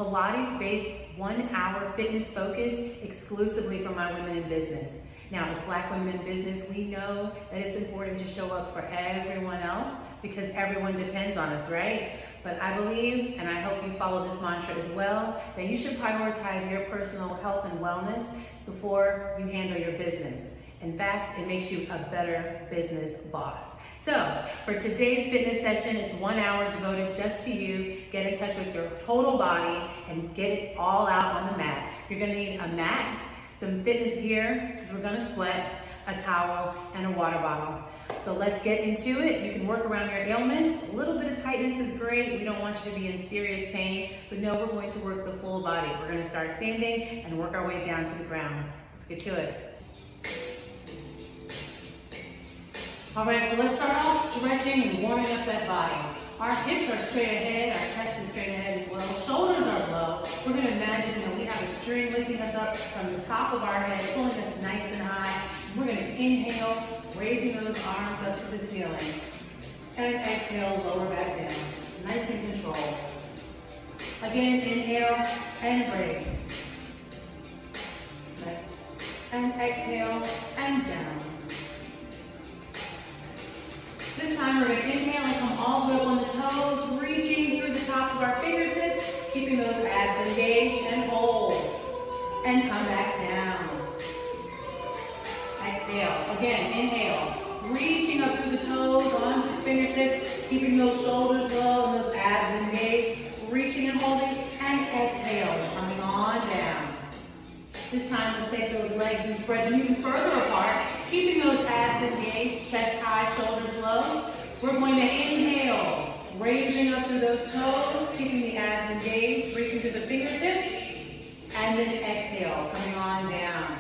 Pilates-based 1-hour fitness focus exclusively for my women in business. Now, as Black women in business, we know that it's important to show up for everyone else because everyone depends on us, right? But I believe, and I hope you follow this mantra as well, that you should prioritize your personal health and wellness before you handle your business. In fact, it makes you a better business boss. So, for today's fitness session, it's 1 hour devoted just to you. Get in touch with your total body and get it all out on the mat. You're gonna need a mat, some fitness gear, because we're gonna sweat, a towel, and a water bottle. So let's get into it. You can work around your ailments. A little bit of tightness is great. We don't want you to be in serious pain, but no, we're going to work the full body. We're gonna start standing and work our way down to the ground. Let's get to it. All right, so let's start off stretching and warming up that body. Our hips are straight ahead, our chest is straight ahead as well. Shoulders are low. We're gonna imagine that we have a string lifting us up from the top of our head, pulling us nice and high. We're gonna inhale, raising those arms up to the ceiling. And exhale, lower back down. Nice and controlled. Again, inhale and raise. And exhale and down. This time we're going to inhale and come all the way up on the toes, reaching through the tops of our fingertips, keeping those abs engaged, and hold. And come back down. Exhale. Again, inhale. Reaching up through the toes, onto the fingertips, keeping those shoulders low and those abs engaged, reaching and holding, and exhale, coming on down. This time, let's take those legs and spread them even further apart, keeping those abs engaged, chest high, shoulders low. We're going to inhale, raising up through those toes, keeping the abs engaged, reaching through the fingertips, and then exhale, coming on down.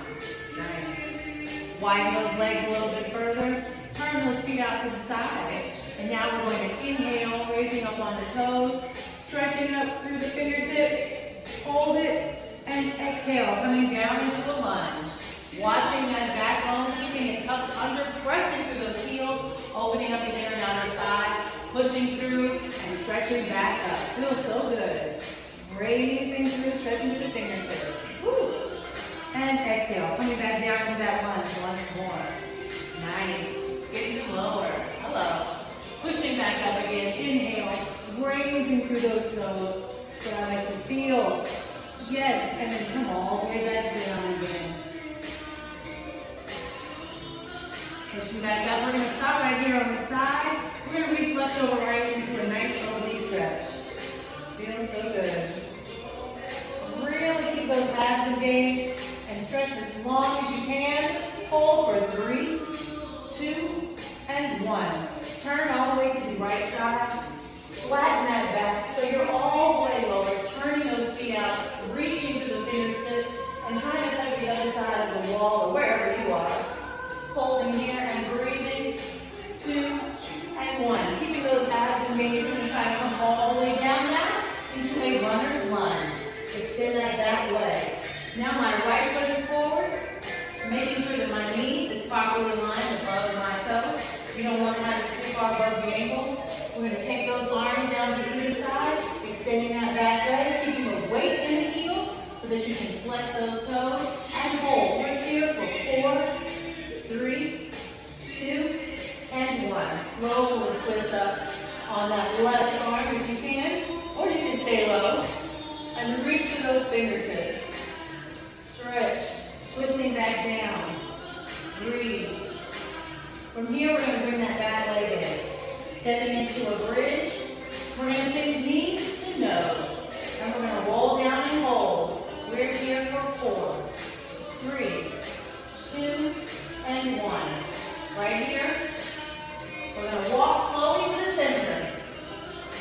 Nice. Widen those legs a little bit further, turn those feet out to the side, and now we're going to inhale, raising up on the toes, stretching up through the fingertips, hold it, and exhale, coming down into a lunge. Watching that back bone, keeping it tucked under, pressing through those heels, opening up the inner and outer thigh, pushing through and stretching back up. Feels so good. Raising through, stretching through the fingertips. Woo. And exhale, coming back down to that lunge once more. Nice. Getting lower. Hello. Pushing back up again. Inhale, raising through those toes. So I like to feel. Yes, and then come all the way back down again. Pushing back up. We're going to stop right here on the side. We're going to reach left over right into a nice oblique stretch. Feeling so good. Really keep those abs engaged and stretch as long as you can. Hold for 3, 2, and 1. Turn all the way to the right side. Flatten that back so you're all the way lower, turning those feet out, reaching to the fingertips, and trying to touch the other side of the wall or wherever you are. Holding here and breathing. 2 and 1. Keeping those abs engaged and try to come all the way down now into a runner's lunge. Extend that back leg. Now my right foot is forward, making sure that my knee is properly aligned above my toe. You don't want to have it too far above the ankle. We're going to take those arms down to either side, extending that back leg, keeping the weight in the heel so that you can flex those toes and hold. We're here for 4, 3, 2, and 1. Slowly twist up on that left arm if you can, or you can stay low. And reach to those fingertips. Stretch, twisting back down. Breathe. From here, we're going to bring that back leg in. Stepping into a bridge, we're going to sink knee to nose. And we're going to roll down and hold. We're here for 4, 3, 2, and 1. Right here, we're going to walk slowly to the center.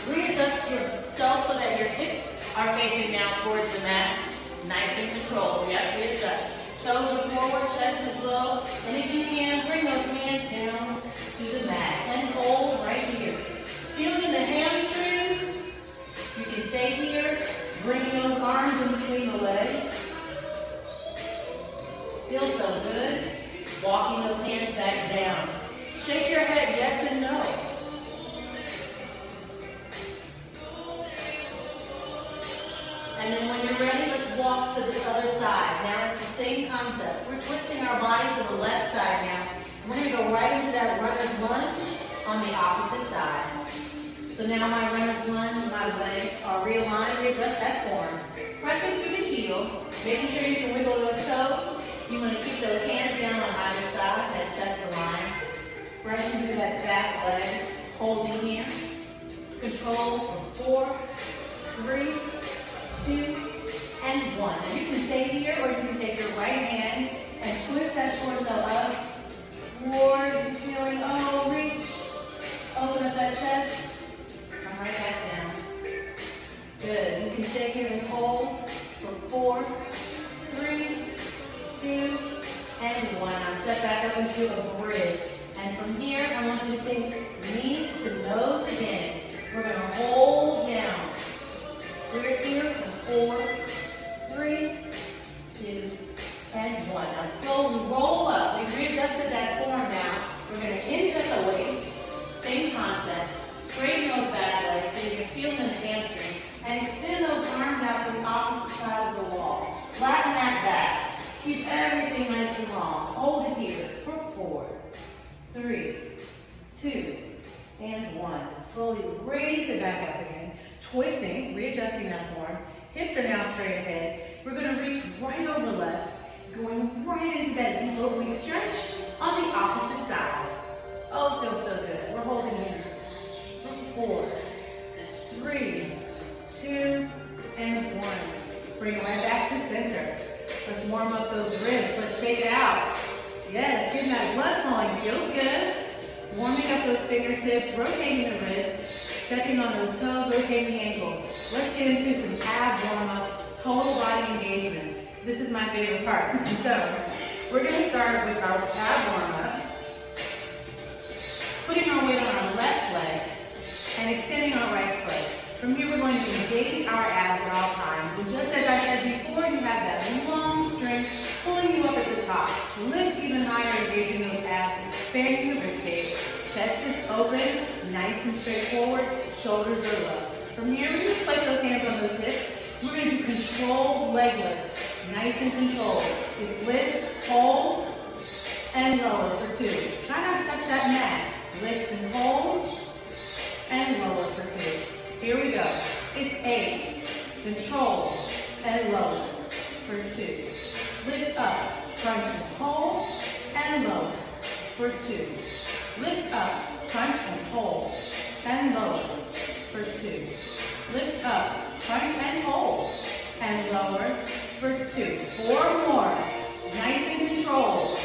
Readjust yourself so that your hips are facing now towards the mat. Nice and controlled. Yep, readjust. Toes are forward, chest is low. And if you can, bring those hands down to the mat and hold right here. Feeling the hamstrings, you can stay here, bringing those arms in between the legs. Feels so good. Walking those hands back down. Shake your head, yes and no. And then you're ready, let's walk to the other side. Now it's the same concept. We're twisting our body to the left side now. And we're going to go right into that runner's lunge on the opposite side. So now my runner's lunge, my legs are realigned. Readjust that form. Pressing through the heels, making sure you can wiggle those toes. You want to keep those hands down on either side, that chest aligned. Pressing through that back leg, holding here. Control for 4, 3, 2, and 1. Now you can stay here or you can take your right hand and twist that torso up towards the ceiling. Oh, reach. Open up that chest. Come right back down. Good. You can stay here and hold for 4, 3, 2, and 1. Now step back up into a bridge. And from here, I want you to think knee to nose again. We're going to hold down. We're here for 4, 3, 2, and 1. Now slowly roll up. We've readjusted that form now. We're going to hinge at the waist. Same concept. Straighten those back legs so you can feel them in the hamstring. And extend those arms out to the opposite side of the wall. Flatten that back. Keep everything nice and long. Hold it here for 4, 3, 2, and 1. Slowly raise it back up again. Twisting, readjusting that form. Hips are now straight ahead. We're going to reach right over left, going right into that deep oblique stretch on the opposite side. Oh, it feels so good. We're holding here for 4, 3, 2, and 1. Bring it right back to center. Let's warm up those wrists. Let's shake it out. Yes, getting that blood flowing. Feel good. Warming up those fingertips, rotating the wrists, stepping on those toes, rotating the ankles. Let's get into some ab warm-ups, total body engagement. This is my favorite part. So, we're going to start with our ab warm-up, putting our weight on our left leg, and extending our right foot. From here, we're going to engage our abs at all times. And just as I said before, you have that long string pulling you up at the top. Lift even higher, engaging those abs, expanding the ribcage. Chest is open, nice and straightforward. Shoulders are low. From here, we just place those hands on those hips. We're going to do controlled leg lifts. Nice and controlled. It's lift, hold, and lower for 2. Try not to touch that mat. Lift and hold, and lower for 2. Here we go. It's 8. Control and lower for 2. Lift up, crunch and hold, and lower for 2. Lift up, crunch and hold, and lower for 2. Lift up, crunch and hold, and lower for 2. 4 more. Nice and controlled.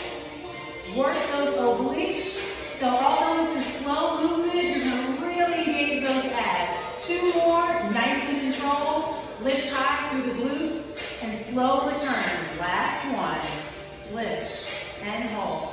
Work those obliques. So although it's a slow movement, you're going to really engage those abs. 2 more. Nice and controlled. Lift high through the glutes and slow return. Last one. Lift and hold.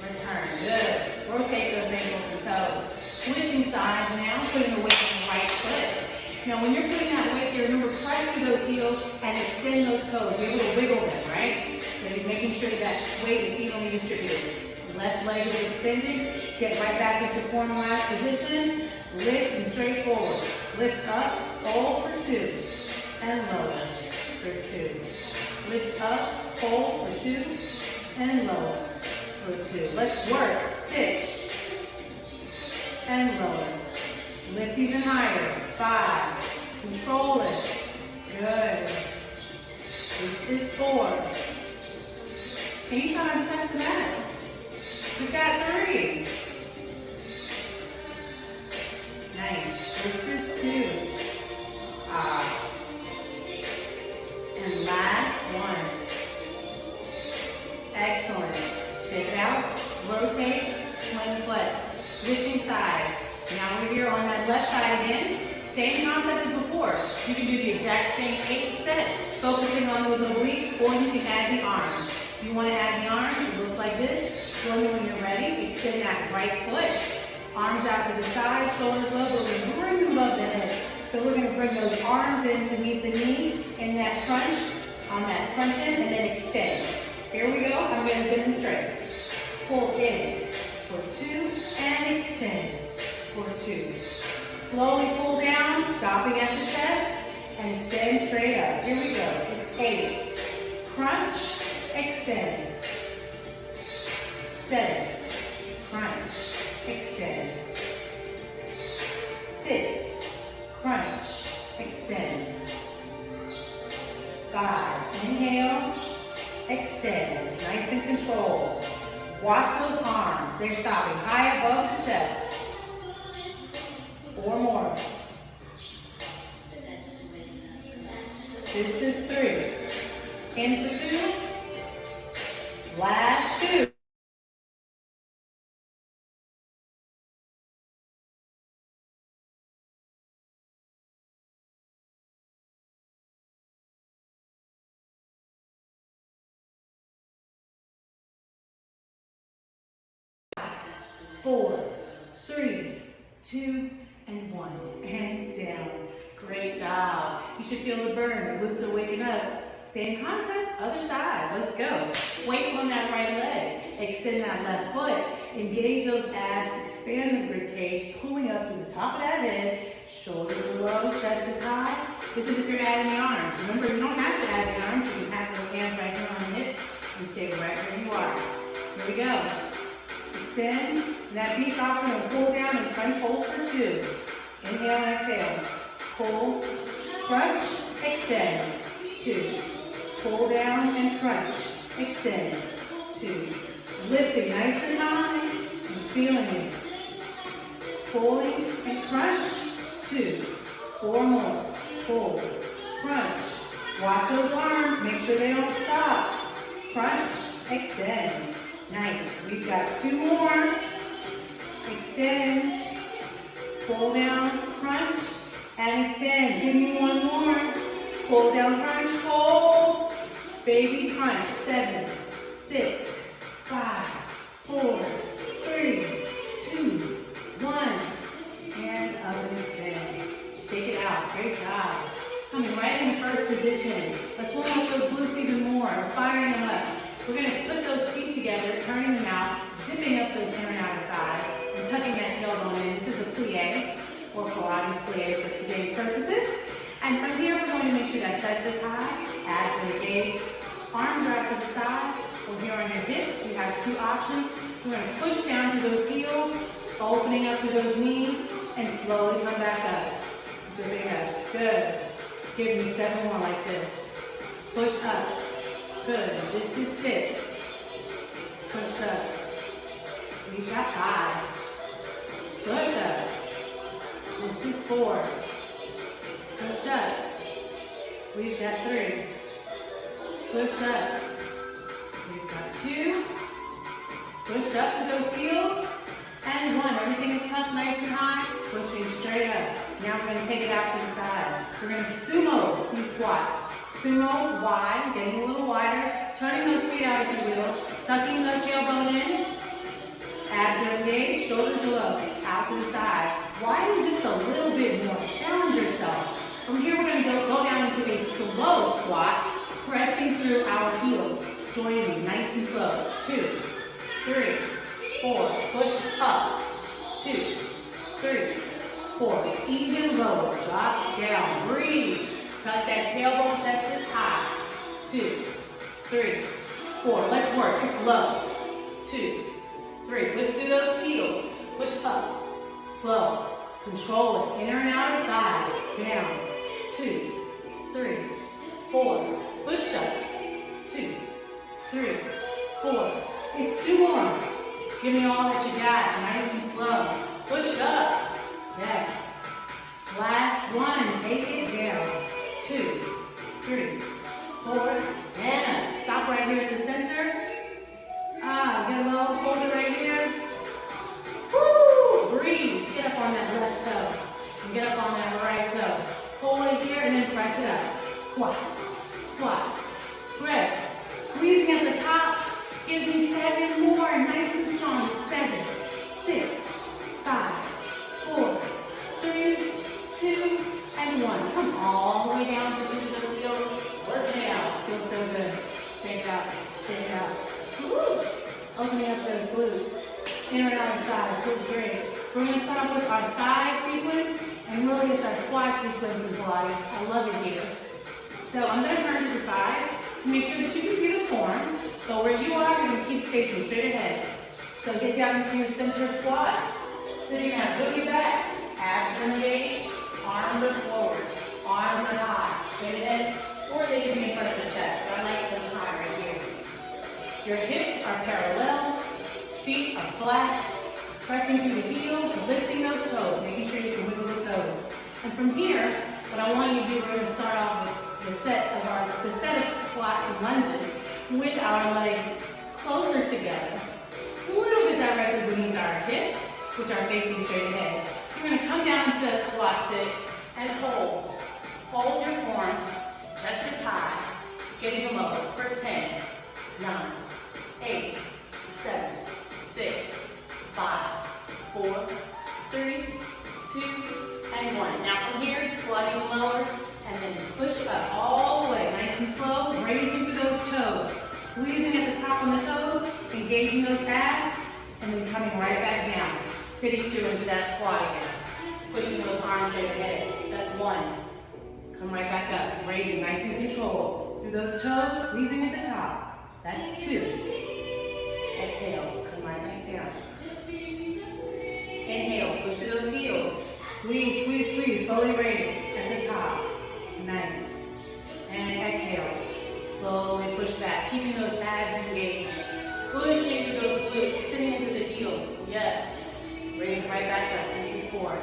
Return. Good. Rotate those ankles and toes. Switching sides now, putting the weight on the right foot. Now when you're putting that weight here, remember, press through those heels and extend those toes. Be able to wiggle them, right? So you're making sure that weight is evenly distributed. Left leg is extended. Get right back into formalized position. Lift and straight forward. Lift up, hold for 2. And lower for 2. Lift up, hold for 2. And lower for 2. Let's work. 6. And lower. Lift even higher. 5. Control it. Good. This is 4. Can you try not to touch the mat? We've got 3. Nice. This is 2. And last one. Excellent. Shake it out. Rotate. Twin flex. Switching sides. Now we're here on that left side again. Same concept as before. You can do the exact same 8 sets, focusing on those obliques, or you can add the arms. If you want to add the arms, it looks like this. Join me when you're ready. Extend that right foot. Arms out to the side, shoulders low, but we're going to bring them above the head. So we're going to bring those arms in to meet the knee in that crunch, on that crunch in, and then extend. Here we go. I'm going to demonstrate. Pull in for 2 and extend for 2. Slowly pull down, stopping at the chest, and extend straight up. Here we go. 8. Crunch, extend. 7. Crunch, extend. 6. Crunch, extend. 5. Inhale, extend. Nice and controlled. Watch those arms. They're stopping high above the chest. 4 more. This is 3. In for 2. Last 2. Four, 3, 2, and 1. And down. Great job. You should feel the burn. The glutes are waking up. Same concept, other side. Let's go. Weights on that right leg. Extend that left foot. Engage those abs. Expand the rib cage. Pulling up to the top of that head. Shoulders are low. Chest is high. This is if you're adding the arms. Remember, you don't have to add the arms. You can have those hands right here on the hips and stay right where you are. Here we go. Extend. That beat off and pull down and crunch, hold for 2. Inhale and exhale. Pull, crunch, extend. 2. Pull down and crunch, extend. 2. Lifting nice and high and feeling it. Pulling and crunch. 2. 4 more. Pull, crunch. Watch those arms. Make sure they don't stop. Crunch, extend. Nice. We've got 2 more. Extend. Pull down, crunch, and extend. Give me 1 more. Pull down, crunch, hold. Baby crunch. 7, 6, 5, 4, 3, 2, 1. And up and extend. Shake it out. Great job. Coming right in the first position. Let's warm up those glutes even more. We're firing them up. We're going to put those feet together, turning them out, zipping up those inner and outer thighs, and tucking that tailbone in. This is a plie, or Pilates plie for today's purposes. And from here, we're going to make sure that chest is high, abs are engaged, arms are out to the side, or here on your hips. You have 2 options. We're going to push down through those heels, opening up through those knees, and slowly come back up. So big up. Good. Give me 7 more like this. Push up. Good. This is 6. Push up. We've got 5. Push up. This is 4. Push up. We've got 3. Push up. We've got 2. Push up with those heels. And 1. Everything is tucked nice and high. Pushing straight up. Now we're going to take it out to the side. We're going to sumo these squats. Sumo wide, getting a little wider, turning those feet out if you will, tucking the tailbone in, abs are engaged, shoulders are low, out to the side. Widen just a little bit more, challenge yourself. From here we're going to go down into a slow squat, pressing through our heels. Join me, nice and slow. 2, 3, 4, push up. 2, 3, 4, even lower, drop down, breathe. Tuck that tailbone, chest is high. 2, 3, 4. Let's work. It's low. 2, 3. Push through those heels. Push up. Slow. Control it. Inner and outer thigh. Down. 2, 3, 4. Push up. 2, 3, 4. It's 2 more. Give me all that you got. Nice and slow. Push up. Yes. Last one. Take it down. 2, 3, 4, and up. Stop right here at the center. Get a little, hold it right here. Woo! Breathe. Get up on that left toe. And get up on that right toe. Hold it here and then press it up. Squat, squat, press. Squeezing at the top. Give me 7 more. Nice and strong. 7, 6, 5, 4, 3, 2, and 1. Come all the way down to those heels. Work it out. Feels so good. Shake it out. Shake it out. Woo! Opening up those glutes. Inner and outer thighs. Feels great. We're going to start with our thigh sequence. And really it's our squat sequence in Pilates. I love it here. So I'm going to turn to the side to make sure that you can see the form. But where you are, you're going to keep facing straight ahead. So get down into your center squat. Sitting up, boogie back, abs are engaged, arms are forward, arms are high, straight ahead, or they can be in front of the chest. I like them high right here. Your hips are parallel, feet are flat, pressing through the heels, lifting those toes, making sure you can wiggle the toes. And from here, what I want you to do, we're going to start off with the set of squats and lunges with our legs closer together, a little bit directly beneath our hips, which are facing straight ahead. So we're going to come down into that squat sit and hold. Hold your form, chest is high, getting low for 10, 9, 8, 7, 6, 5, 4, 3, 2, and 1. Now from here, squatting lower, and then push up all the way, nice and slow, raising through those toes, squeezing at the top on the toes, engaging those abs, and then coming right back down, sitting through into that squat again, pushing those arms straight ahead. That's 1. Come right back up, raising nice and controlled, through those toes, squeezing at the top. That's 2. Exhale, come right back down. Inhale, push through those heels. Squeeze, squeeze, squeeze, slowly raise at the top. Nice. And exhale, slowly push back, keeping those abs engaged. Pushing through those glutes, sitting into the heel. Yes. Raise right back up. This is 4.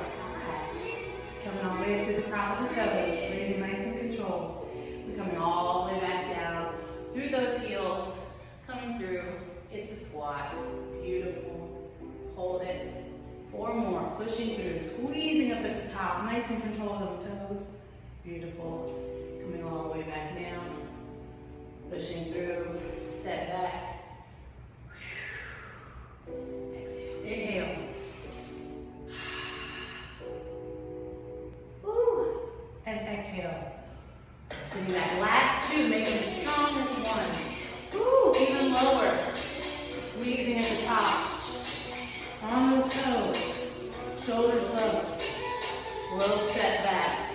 Coming all the way up to the top of the toes. Raising nice and controlled. We're coming all the way back down through those heels. Coming through. It's a squat. Beautiful. Hold it. 4 more. Pushing through. Squeezing up at the top. Nice and controlled on the toes. Beautiful. Coming all the way back down. Pushing through. Set back. Exhale. Inhale. Woo. And exhale. Sitting back. Last 2, making the strongest 1. Woo. Even lower. Squeezing at the top. On those toes. Shoulders low. Slow step back.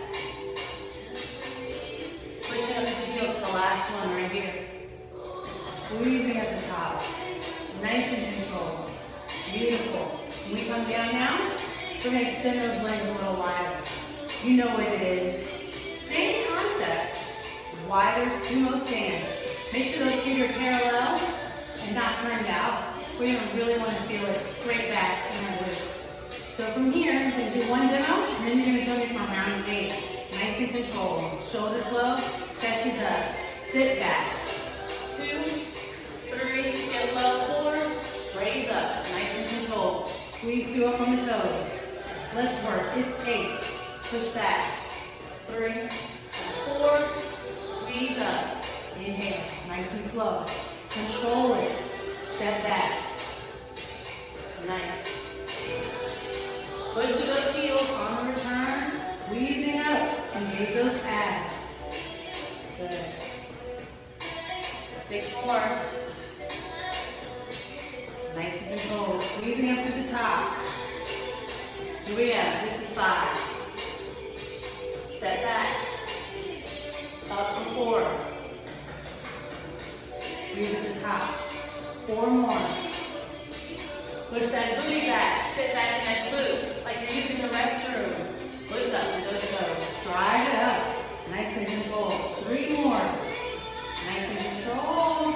Pushing up the heels for the last 1 right here. Squeezing at the top. Nice and controlled. Beautiful. When we come down now, we're going to extend those legs a little wider. You know what it is. Same concept. Wider sumo stance. Make sure those feet are parallel and not turned out. We're going to really want to feel it straight back in our glutes. So from here, you're going to do 1 demo, and then you're going to join me from round 8. Nice and controlled. Shoulders low, chest is up. Sit back. 2, 3, get low, 4, raise up, nice and controlled. Squeeze through up on the toes. Let's work. It's 8. Push back. 3, 4, squeeze up. Inhale, nice and slow. Control it. Step back. Nice. Push through those heels on the return. Squeezing up. Engage those abs. Good. 6 more. Nice and controlled. Squeezing up to the top. Here we go. This is 5. Step back. Up for 4. Squeeze at the top. 4 more. Push that booty back. Sit back in that glute like you're using the restroom. Push up with those toes. Drive it up. Nice and controlled. 3 more. Nice and controlled.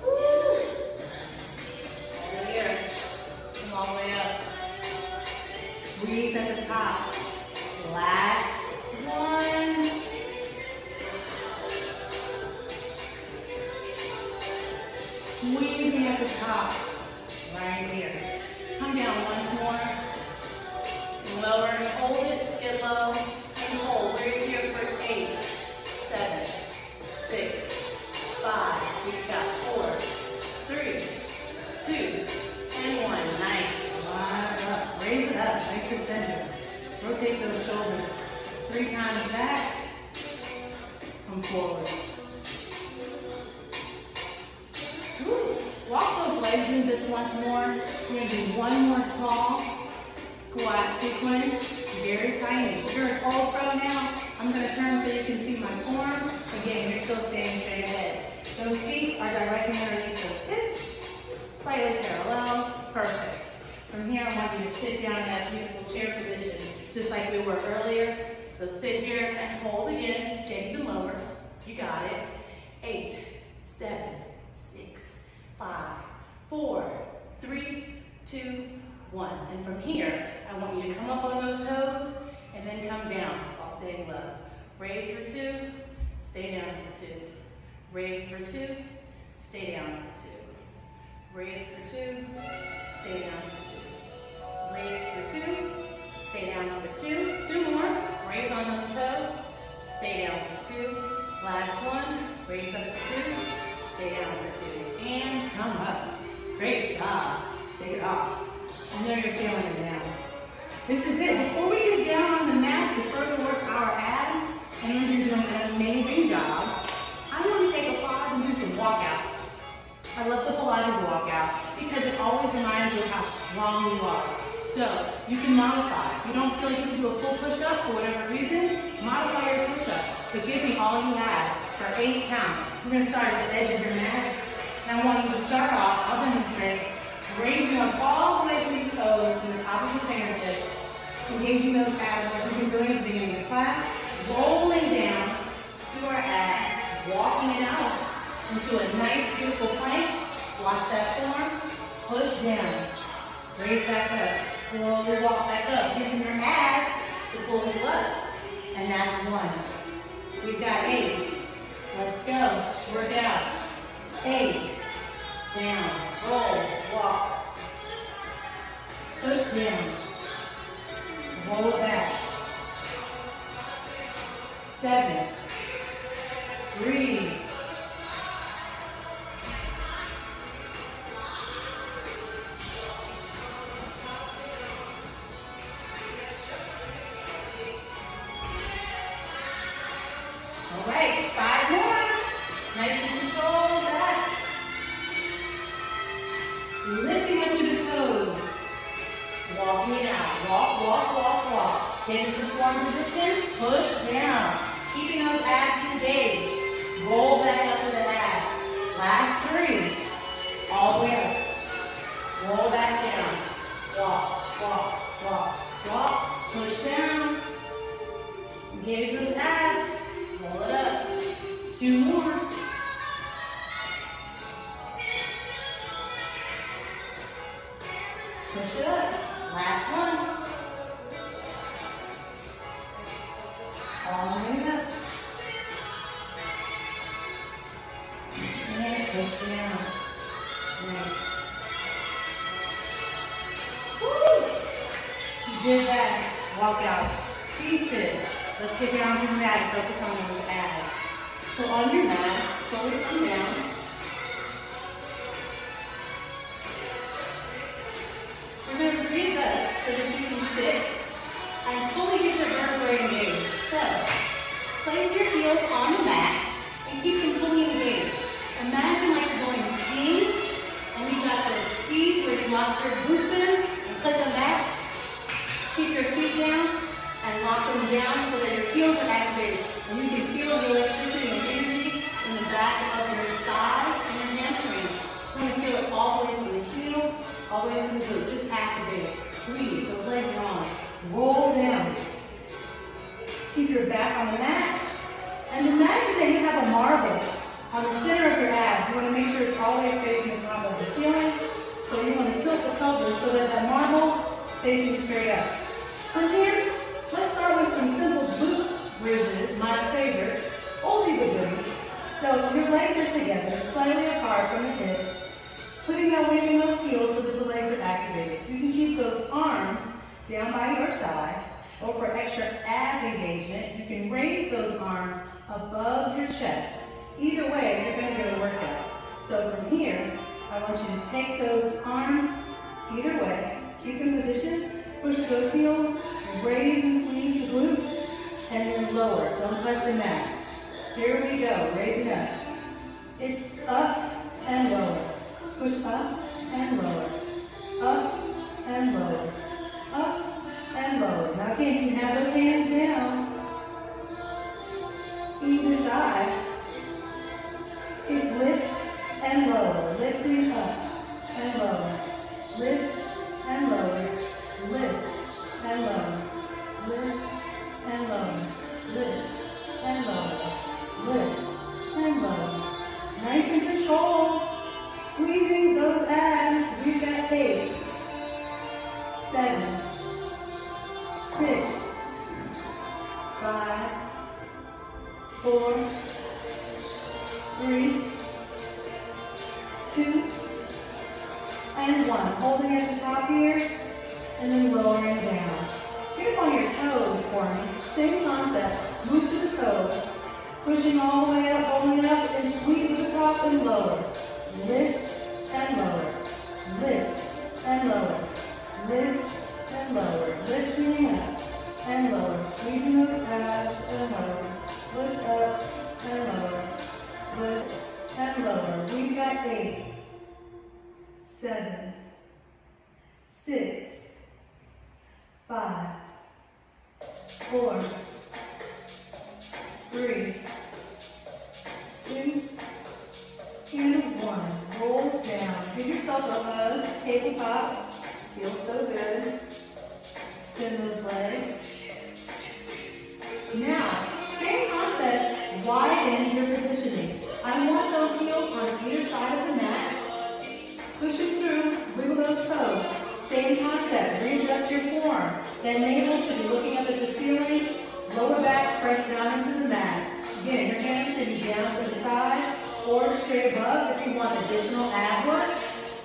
Woo. Over here. Come all the way up. Squeeze at the top. Last 1. Squeezing at the top. Right here. Come down once more. Lower and hold it. Get low and hold. We're here for 8, 7, 6, 5. We've got 4, 3, 2, and 1. Nice. Rise up. Raise it up. Nice to center. Rotate those shoulders 3 times back. Come forward. Woo. Walk those legs in just once more. We're going to do 1 more small squat sequence. Very tiny. If you're an all pro now, I'm going to turn so you can see my form. Again, you're still standing straight ahead. Those feet are directly underneath those hips, slightly parallel. Perfect. From here, I want you to sit down in that beautiful chair position, just like we were earlier. So sit here and hold again, get even lower. You got it. 8, 7, 6, 5, 4, 3, 2, 1. And from here, I want you to come up on those toes and then come down while staying low. Raise for 2, stay down for 2. Raise for 2, stay down for 2. Raise for 2, stay down for 2. Raise for 2, stay down for 2. 2 more. Raise on those toes, stay down for 2. Last one. Raise up for 2, stay down for 2. And come up. Great job. Shake it off. I know you're feeling it now. This is it. Before we get down on the mat to further work our abs, and you're doing an amazing job, I want to take a pause and do some walkouts. I love the Pilates walkouts because it always reminds you of how strong you are. So you can modify. If you don't feel like you can do a full push-up for whatever reason, modify your push-up. But give me all you have for 8 counts. We're going to start at the edge of your mat. And I want you to start off, I'll demonstrate, raising up all the way from your toes from the top of your fingertips, engaging those abs like we've been doing at the beginning of the class, rolling down through our abs, walking it out into a nice, beautiful plank. Watch that form. Push down. Raise back up. Slowly walk back up, using your abs to pull you up. And that's 1. We've got 8. Let's go. Work it out. 8. Down. Roll. Walk. Push down. Roll it back. 7. Breathe. 5 more. Nice and control that. Lifting up through the toes. Walking it out. Walk, walk, walk, walk. Get into form position. Push down. Keeping those abs engaged. Roll back up to the abs. Last 3. All the way up. Roll back down. Walk, walk, walk, walk. Push down. Engage those abs. Roll it up. 2 more. Push it up. Last one. All the way up. And push down. Nice. Woo! You did that. Walk out. Pieces. Let's get down to the mat and focus on those abs. So on your mat, slowly come down. You're going to readjust so that you can sit and fully get your vertebrae engaged. So, place your heels on the mat and keep them fully engaged. Imagine like you're going skiing and you've got those skis where you lock your boots in and click them back. Keep your feet down and lock them down so that your heels are activated. And you can feel the electricity and energy in the back of your thighs and your hamstrings. You're going to feel it all the way from the heel, all the way to the boot. Just activate it. Squeeze. Those legs are on. Roll down. Keep your back on the mat. And imagine that you have a marble on the center of your abs. You want to make sure it's always facing the top of the ceiling. So you want to tilt the pelvis so that that marble facing straight up. From here, let's start with some simple glute bridges, my favorite, oldie but goodie. So your legs are together, slightly apart from the hips, putting that weight in those heels so that the legs are activated. You can keep those arms down by your side, or for extra ab engagement, you can raise those arms above your chest. Either way, you're going to get a workout. So from here, I want you to take those arms either way, keep in position, push those heels, raise and squeeze the glutes, and then lower. Don't touch the mat. Here we go, raising up. It's up and lower. Push up and lower. Up and lower. Up and lower. Now again, you have those hands down. either side is lift and lower. Lifting up and lower. Lift and lower. Lift and lower. Lift and lower. Lift and lower. Lift and lower. Nice and control. Squeezing those abs. We've got 8, 7, 6, 5, 4, 3, 2, and 1. Holding at the top here, and then lowering down. Get up on your toes for me. Same concept. Move to the toes. Pushing all the way up, holding up, and squeeze to the top and lower. Lift and lower. Lift and lower. Lift and lower. Lifting up and lower. Squeezing those abs and lower. Lift up and lower. Lift and lower. We've got 8, 7, 6, 5, 4, 3, 2, and 1. Roll down. Give yourself a hug. Tabletop. Feels so good. Extend those legs. Now, same concept. Widen your positioning. I want those heels on either side of the mat. Pushing through. Wiggle those toes. Same concept. Readjust your form. That navel should be looking up at the ceiling. Lower back, press down into the mat. Again, your hands can be down to the side or straight above if you want additional ab work.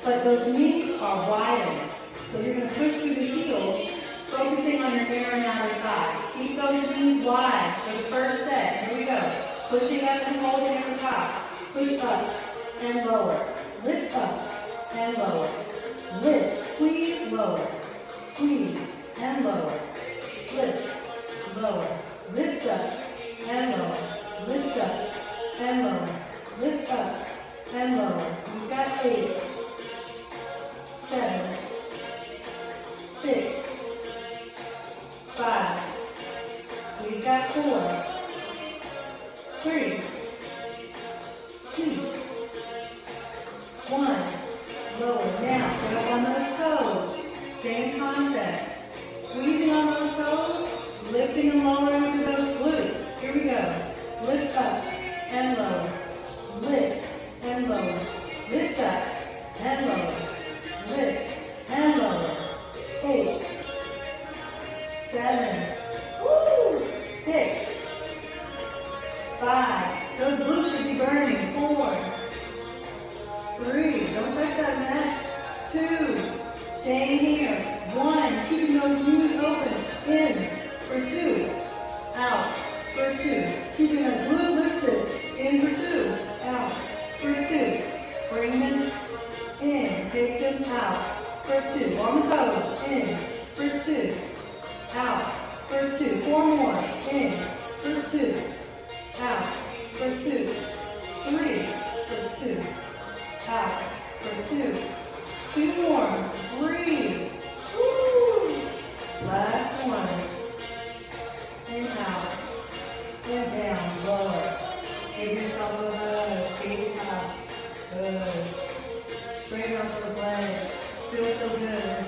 But those knees are widened. So you're going to push through the heels, focusing on your inner and outer thigh. Keep those knees wide for the first set. Here we go. Pushing up and holding at the top. Push up and lower. Lift up and lower. Lift, squeeze, lower. Squeeze and lower. Lift, lower. Lift up and lower. Lift up and lower. Lift up and lower. We've got 8, 7, 6, 5. We've got 4, 3, 2, 1. Lower. Now, get up on those toes. Same concept. Squeezing on those toes, lifting and lowering through those glutes. Here we go. Lift up and lower. Lift and lower. Lift up and lower. Lift and lower. 8, 7, 6, 5. Those glutes should be burning. 4, 3. Don't touch that mat. 2. Staying here. 1. Keeping those knees open. In for 2. Out for 2. Keeping that glute lifted. In for 2. Out for 2. Bring them in. Take them out for 2. On the toes. In for 2. Out for 2. 4 more. In for 2. Out for 2. 3 for 2. Out for 2. 2 more. Breathe. Woo. Last one. And out. And down. Lower. Give yourself a hug. Tabletop. Good. Straighten up those legs. Feels so good.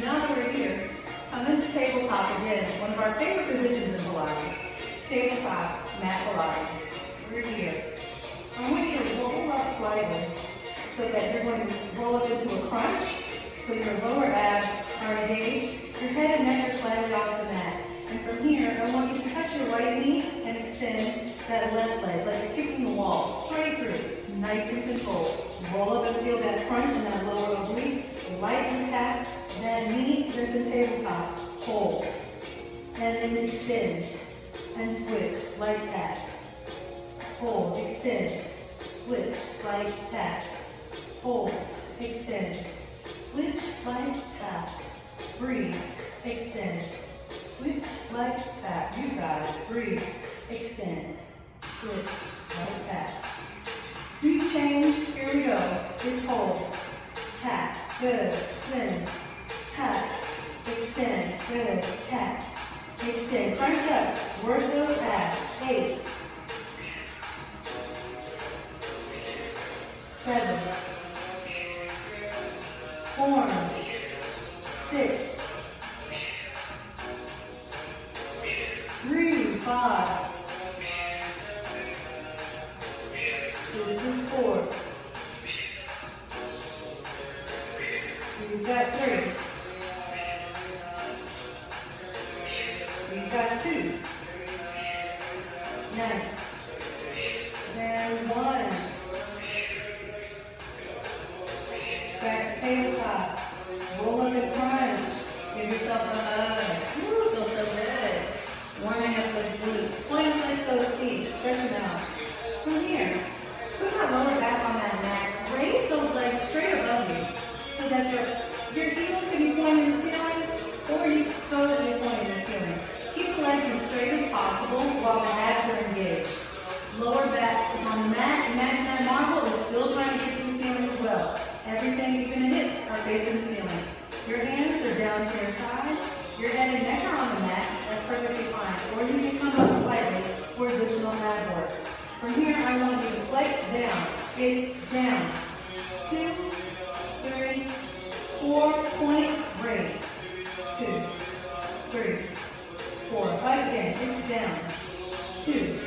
Now that we're here, come into tabletop again. One of our favorite positions in Pilates. Tabletop, mat Pilates. We're here. I want you to roll up slightly so that you're going to roll up into a crunch. So your lower abs are engaged. Your head and neck are slightly off the mat. And from here, I want you to touch your right knee and extend that left leg like you're kicking the wall. Straight through. Nice and controlled. Roll up and feel that crunch in that lower oblique. Lightly tap that knee, lift the tabletop. Hold. And then extend. And switch. Light tap. Hold. Extend. Switch. Light tap. Hold. Extend. Switch. Light tap. Breathe. Extend. Switch. Light tap. You got it. Breathe. Extend. Switch. Light tap. Deep change. Here we go. Just hold. Tap. Good. Spin. Tap. Extend. Good. Tap. Extend. Crunch up. Work those abs. 8, got 3. We've got 2. Nice. Then 1. Back tabletop. Roll up and crunch. Give yourself a hug. Woo, feels so good. Warming up those glutes. Point like those feet. Stretch them out. From here, put that lower back on that mat. Raise those legs straight above you so that your heels can be pointing to the ceiling or your toes can be pointing to the ceiling. Keep the legs as straight as possible while the abs are engaged. Lower back is on the mat. Imagine that marble is still trying to get to the ceiling as well. Everything, even the hips, are facing the ceiling. Your hands are down to your sides. Your head and neck are on the mat. That's perfectly fine. Or you can come up slightly for additional ab work. From here, I want you to flex down. It's down. 2, 3, 4. Point. Raise. 2, 3, 4. Fight again. It's down. 2,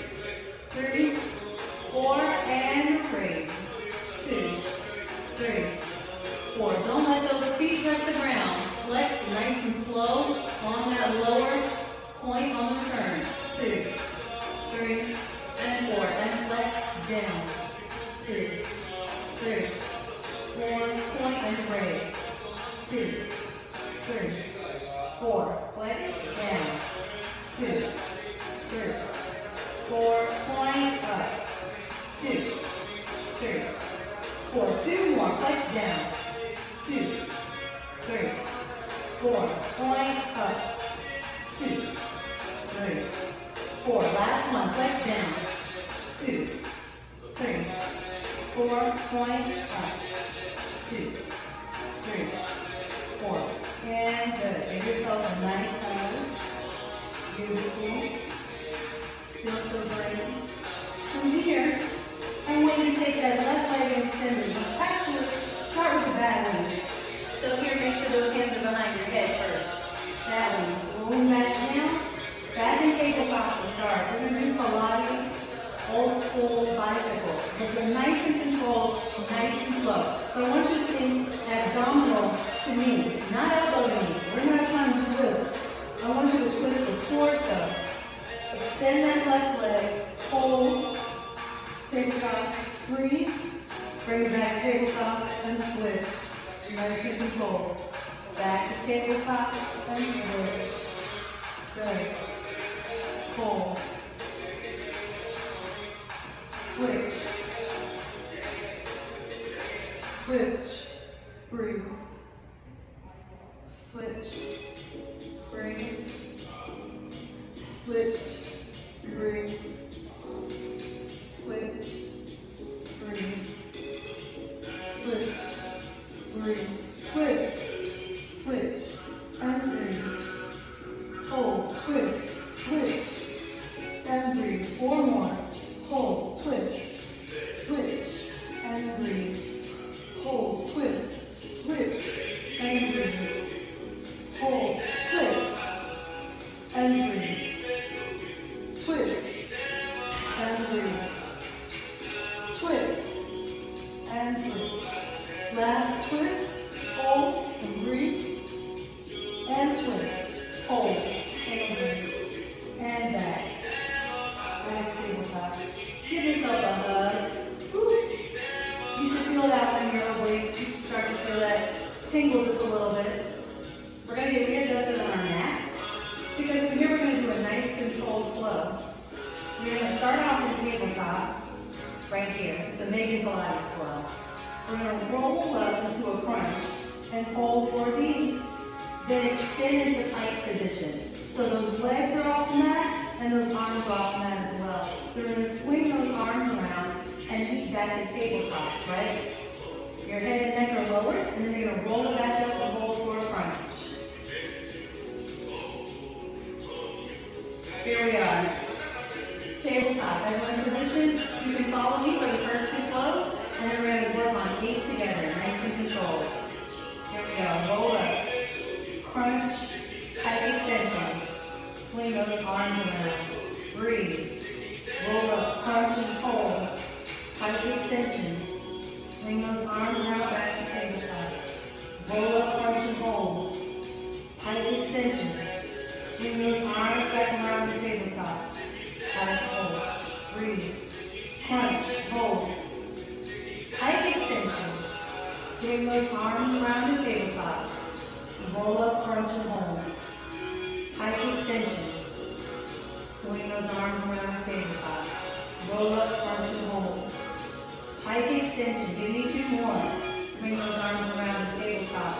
3, 4. And raise. 2, 3, 4. Don't let those feet touch the ground. Flex nice and slow on that lower point on the turn. 2, 3, and 4. And flex down. 2, 3, 4. Point and raise. 2, 3, 4. Flex down. 2, 3, 4. Point up. 2, 3, 4. 2 more. Flex down. 2, 3, 4. Point up. 2, 3, 4. Last one. Flex down. 2, 3, 4. Point up. 2, 3, 4. And good. Give yourself a nice pose. Beautiful. Feels so great. From here, I want you to take that left leg and extend it. Actually, start with the bad knees. So here, make sure those hands are behind your head first. Bad knees. Rolling back down. Back and tabletop to start. We're going to do Pilates, old school bicycle. But they're nice and controlled, nice and slow. So I want you to think abdominal to me, not elbow to me. We're not trying to twist. I want you to twist the torso. Extend that left leg. Hold. Tabletop. Breathe. Bring it back tabletop and switch. Nice and controlled. Back to tabletop and switch. Good. Hold. Switch. Switch. Breathe. Switch. Breathe. Switch. Breathe. Switch. Breathe. Switch. Breathe. Twist. Switch. And breathe. Hold. Twist. Switch. And breathe. 4 more. Hold. Twist. Switch. And breathe. Hold. Twist. Switch. And breathe. Hold. Twist. And breathe. Twist. And breathe. Twist. And breathe. Last twist. Hold. And breathe. And twist. Hold. And breathe. And back. Back tabletop. Give yourself a hug. Woo. You should feel that when you're awake. You should start to feel that tingle just a little bit. We're going to get readjusted on our mat. Because from here we're going to do a nice controlled flow. We're going to start off the tabletop right here. It's a Megan Pilates flow. We're going to roll up into a crunch and hold for a beat. Then extend into tight position. So those legs are off the mat and those arms are off the mat as well. So we're going to swing those arms around and meet back to tabletops, right? Your head and neck are lowered, and then you're going to roll it back up and hold for a crunch. Here we are. Tabletop. Everyone in position. You can follow me for the first 2 flows, and then we're going to work on 8 together, nice and controlled. Here we go. Roll up. Crunch. Tight extension. Swing those arms around. Breathe. Roll up. Crunch and hold. Tight extension. Swing those arms around back to tabletop. Roll up, crunch swing those arms around the tabletop. Roll up, crunch, and hold. High extension. Swing those arms around the tabletop. Roll up, crunch, and hold. High extension. Give me 2 more. Swing those arms around the tabletop.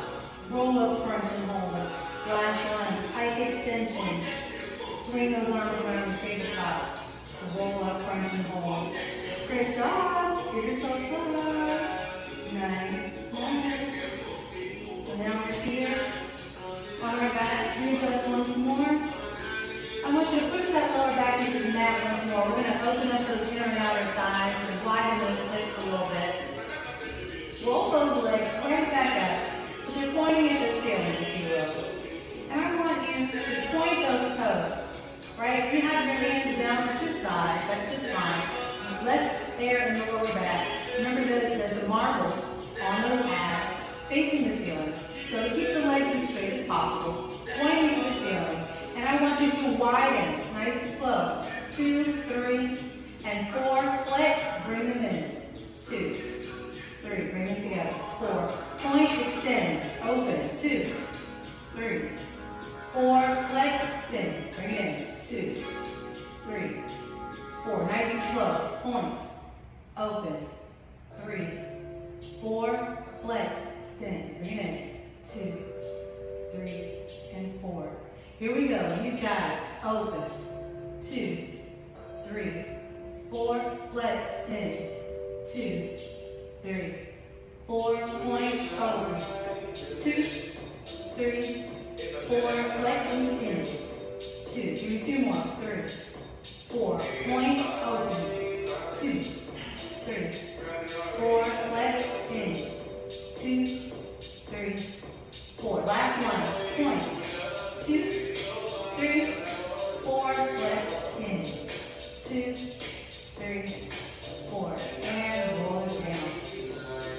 Roll up, crunch, and hold. Last one. High extension. Swing those arms around the tabletop. Roll up, crunch, and hold. Great job. Give yourself a love. Nice. So now we're here. On our back. Can you just once more? I want you to push that lower back into the mat once more. We're going to open up those inner and outer thighs and widen those hips a little bit. Roll those legs right back up. So you're pointing at the ceiling, if you will. And I want you to point those toes. Right? If you have your hands down at your side, that's just fine. Less air in the lower back. Remember there's a marble on those abs facing the ceiling. So to keep the legs as straight as possible, pointing to the ceiling. And I want you to widen, nice and slow. 2, 3, and 4. Flex, bring them in. 2, 3, bring them together. 4. Point, extend, open. 2, 3, 4. Flex, extend, bring it in. 2, 3, 4. Nice and slow. Point, open. 3, 4. Flex, extend, bring it in. 2, 3, and 4. Here we go. You got it. Open. 2, 3, 4. Flex in. 2, 3, 4. Point. Open. 2, 3, 4. Flexing in. 2. Give me 2 more. 3, 4. Point. Open. 2, 3, 4. Flex in. 2, 3, 4. Last one. Point. 2, 3, 4. Flex in. 2, 3, 4. And roll it down.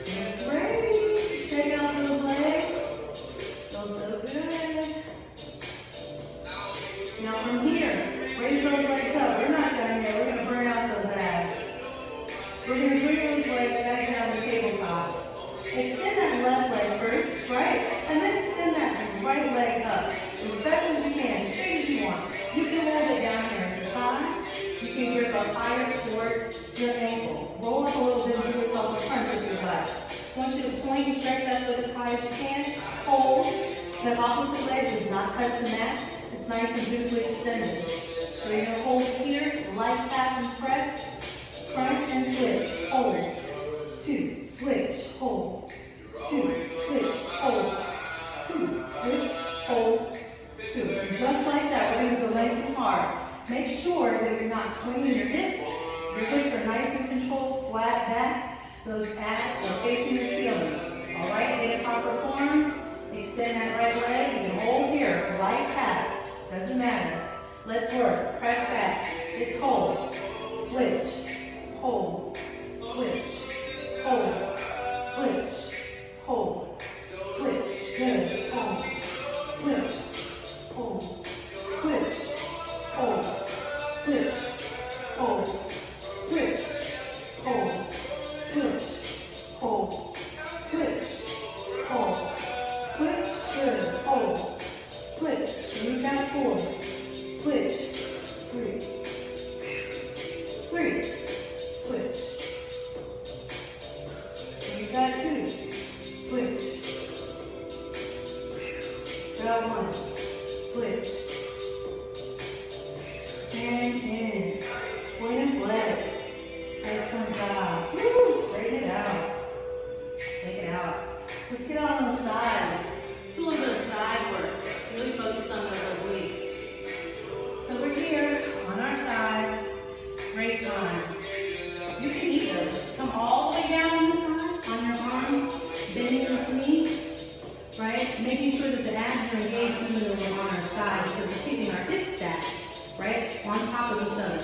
That's great. Shake out those legs. Feels so good. Now from here, raise those legs up. We're not done yet. We're going to burn out those abs. We're going to bring those legs back down the tabletop. Extend that left leg first, right? And then extend that right leg up as best as you can, as straight as you want. You can hold it down here in your thigh. You can grip up higher towards your ankle. Roll up a little bit and give yourself a crunch if you like. I want you to point and stretch that foot as high as you can. Hold. The opposite leg does not touch the mat. It's nice and beautifully extended. So you're going to hold here, light tap and press. Crunch and switch. Hold. 2. Switch. Hold. 2. Switch. Hold. 2. Switch. Hold. 2. And just like that, we're going to go nice and hard. Make sure that you're not swinging your hips. Your hips are nice and controlled, flat back. Those abs are facing the ceiling. All right, in a proper form. Extend that right leg. You can hold here. Light tap. Doesn't matter. Let's work. Press back. It's hold. Switch. Hold. Switch. Hold. Switch. Hold. Switch. Good. Hold. Switch. Hold. Switch. Hold. Switch. Hold. Switch. Hold. Switch. Hold. Switch. Hold. Switch. Good. Hold. Switch. Use that 4. Switch. 3. 3. Switch. Use that 2. Switch. Got 1. Switch. And in. Point and flex. Excellent job. Woo! Straighten it out. Take it out. Let's get on the side. Do a little bit of side work. Really focus on those obliques. So we're here on our sides. Great time. You can either come all the way down on the side, on your arm, bending the knee, right? Making sure that the abs are engaged even though we're on our sides, because we're keeping our hips stacked, right? On top of each other.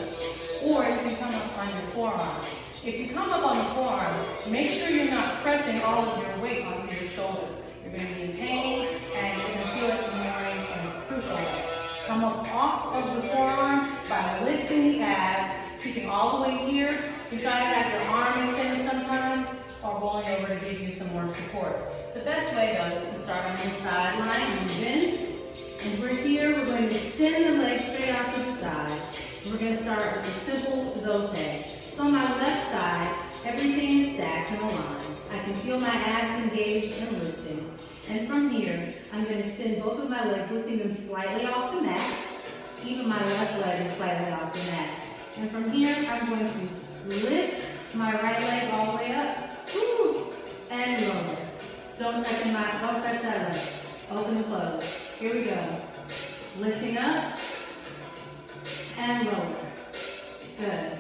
Or you can come up on your forearm. If you come up on the forearm, make sure you're not pressing all of your weight onto your shoulder. You're going to be in pain, and you're going to feel it when you're in a crucial way. Come up off of the forearm by lifting the abs, keeping all the way here. You try to have your arm extended sometimes, or roll falling over to give you some more support. The best way though is to start on your sideline, you bend, and we're here, we're going to extend the legs straight out to the side. We're going to start with a simple volte. So on my left side, everything is stacked in a line. I can feel my abs engaged and lifting. And from here, I'm going to extend both of my legs, lifting them slightly off the mat. Even my left leg is slightly off the mat. And from here, I'm going to lift my right leg all the way up, and lower. Don't touch that leg. Open and close. Here we go. Lifting up and lower. Good.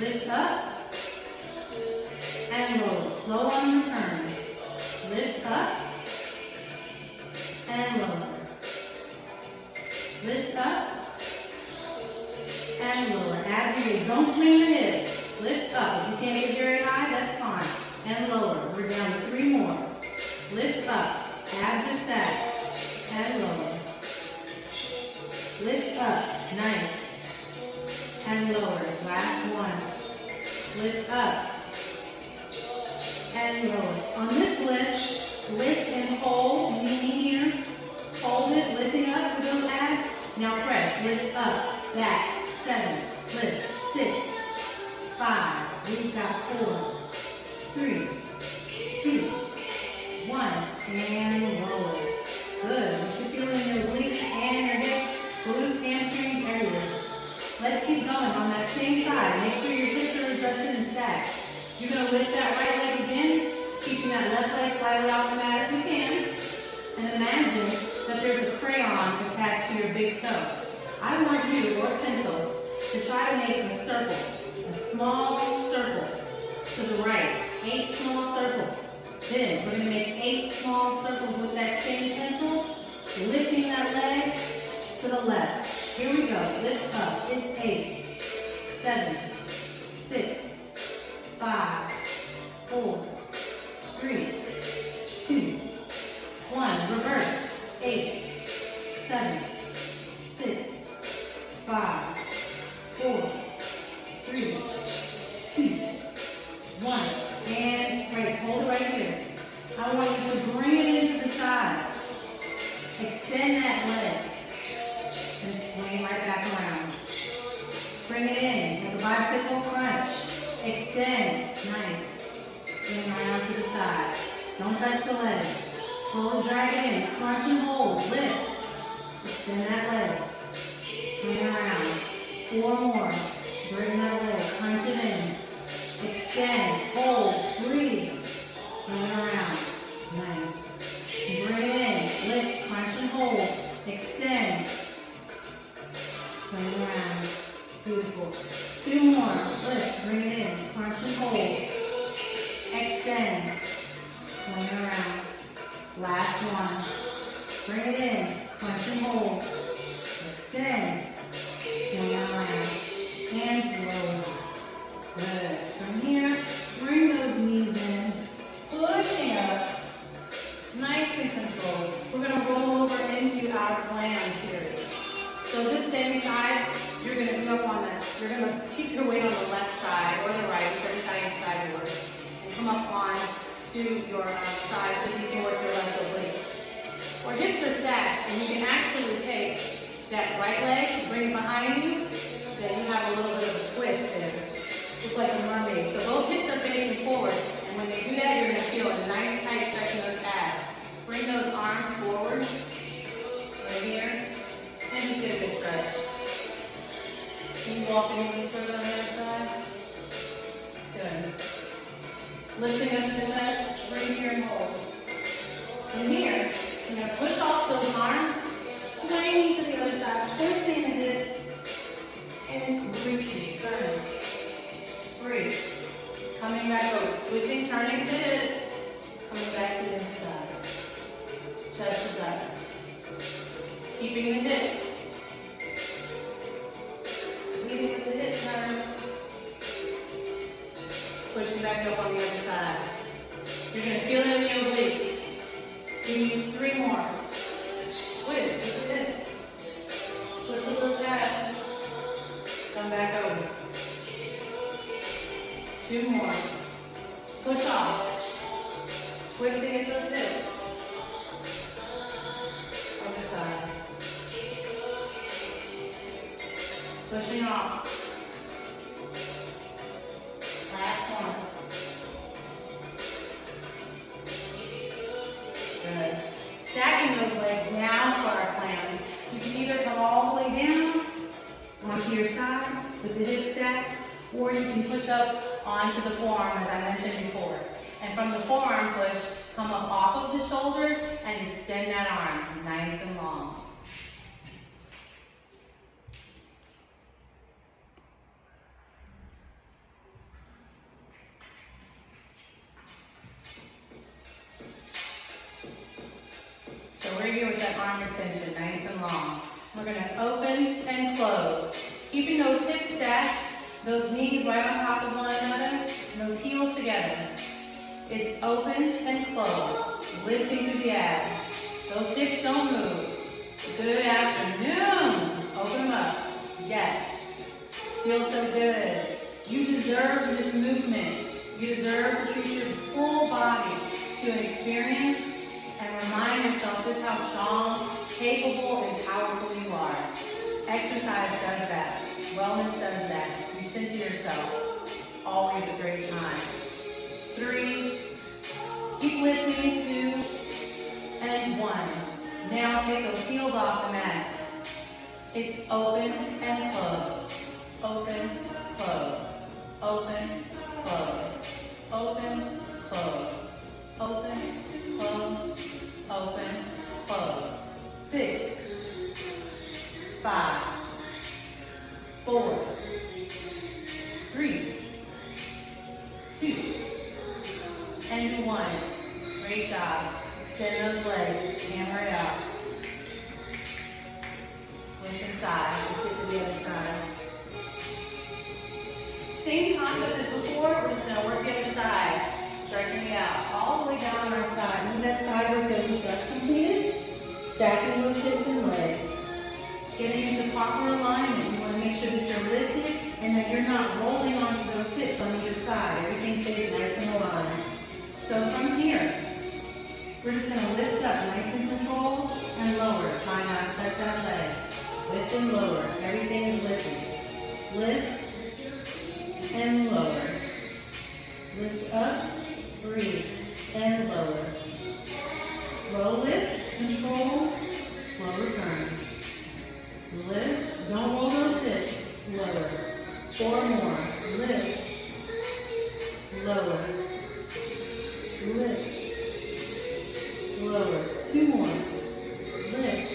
Lift up and lower. Slow on the turn. Lift up and lower. Lift up and lower. As you do, don't swing the hips. Lift up. If you can't get very high, that's fine. And lower. We're down to 3 more. Lift up. Abs are stacked. And lower. Lift up. Nice. And lower. Last one. Lift up. And lower. On this lift and hold. Knee here. Hold it. Lifting up with those abs. Now press. Lift up. Back. 7. Lift. 6. 5. We've got 4. 3. 2. 1. And lower. Good. You should feel in your obliques and your hips, glutes, hamstrings, everywhere. Let's keep going on that same side. Make sure your hips are adjusted and stacked. You're going to lift that right leg again, keeping that left leg slightly off the mat if you can. And imagine that there's a crayon attached to your big toe. I want you, or a pencil, to try to make a circle, a small circle to the right. 8 small circles. Then we're going to make 8 small circles with that same pencil, lifting that leg to the left. Here we go. Lift up. It's 8, 7, 6, 5, 4, 3, 2, 1. Reverse. 8, 7, 6, 5, 4, 3, 2, 1. And great. Hold it right here. I want you to bring it into the side. Extend that leg. And swing right back around. Bring it in. Like a bicycle crunch. Extend. Nice. Swing around to the side. Don't touch the leg. Slowly drag it in. Crunch and hold. Lift. Extend that leg. Swing around. 4 more. Bring that leg. Crunch it in. Extend, hold, breathe, swing around, nice. Bring it in, lift, crunch and hold, extend, swing around, beautiful. 2 more, lift, bring it in, crunch and hold, extend, swing around. Last one, bring it in, crunch and hold, extend, swing around, hands low. Good. From here, bring those knees in, pushing up, nice and controlled. We're going to roll over into our clam series. So this same side, you're going to go on that. You're going to keep your weight on the left side or the right, whichever side you decide to work, and come up on to your side so you can work your left oblique. Our hips are stacked, and you can actually take that right leg, bring it behind you, so that you have a little bit of a twist there. Look like a mermaid. So both hips are facing forward, and when they do that, you're going to feel a nice tight stretch in those abs. Bring those arms forward, right here, and just get a good stretch. Can you walk in the circle on the other side? Good. Lifting up the chest, bring here and hold. From here, you're going to push off those arms, swing to the other side, twisting the hip, and reaching, turning. Breathe. Coming back over, switching, turning the hip, coming back to the other side. Chest is up. Keeping the hip. Leading with the hip turn. Pushing back up on the other side. You're going to feel it in the obliques. Give me 3 more. Twist with the hip. Twist with those abs. Come back over. 2 more. Push off. Twisting into those hips. Other side. Pushing off. Last one. Good. Stacking those legs now for our plans. You can either come all the way down onto your side with the hips stacked, or you can push up onto the forearm as I mentioned before. And from the forearm push, come up off of the shoulder and extend that arm nice and long. So we're here with that arm extension, nice and long. We're going to open and close. Keeping those hips stacked, those knees right on top of one another, and those heels together. It's open and close, lifting through the abs. Those hips don't move. Good afternoon. Open them up. Yes. Feels so good. You deserve this movement. You deserve to treat your full body to an experience and remind yourself just how strong, capable, and powerful you are. Exercise does that. Wellness does that. You center yourself. It's always a great time. 3. Keep lifting. 2 and 1. Now take those heels off the mat. It's open and close. Open, close. Open, close. Open, close. Open, close. Open, close. 6, 5, 4, 3, 2, and 1. Great job. Extend those legs. Hammer it out. Switch inside. Let's get to the other side. Same concept as before. We're just going to work the other side. Stretching it out all the way down our side. Move that side work that we just completed. Stacking those hips and legs. Getting into proper alignment. You want to make sure that you're lifted and that you're not rolling onto those hips on either side. Everything stays nice and aligned. So from here, we're just going to lift up nice and controlled and lower. Try not to touch that leg. Lift and lower. Everything is lifted. Lift and lower. Lift up, breathe, and lower. Slow lift, control, slow return. Lift, don't roll those hips, lower. 4 more. Lift, lower. Lift, lower. 2 more. Lift,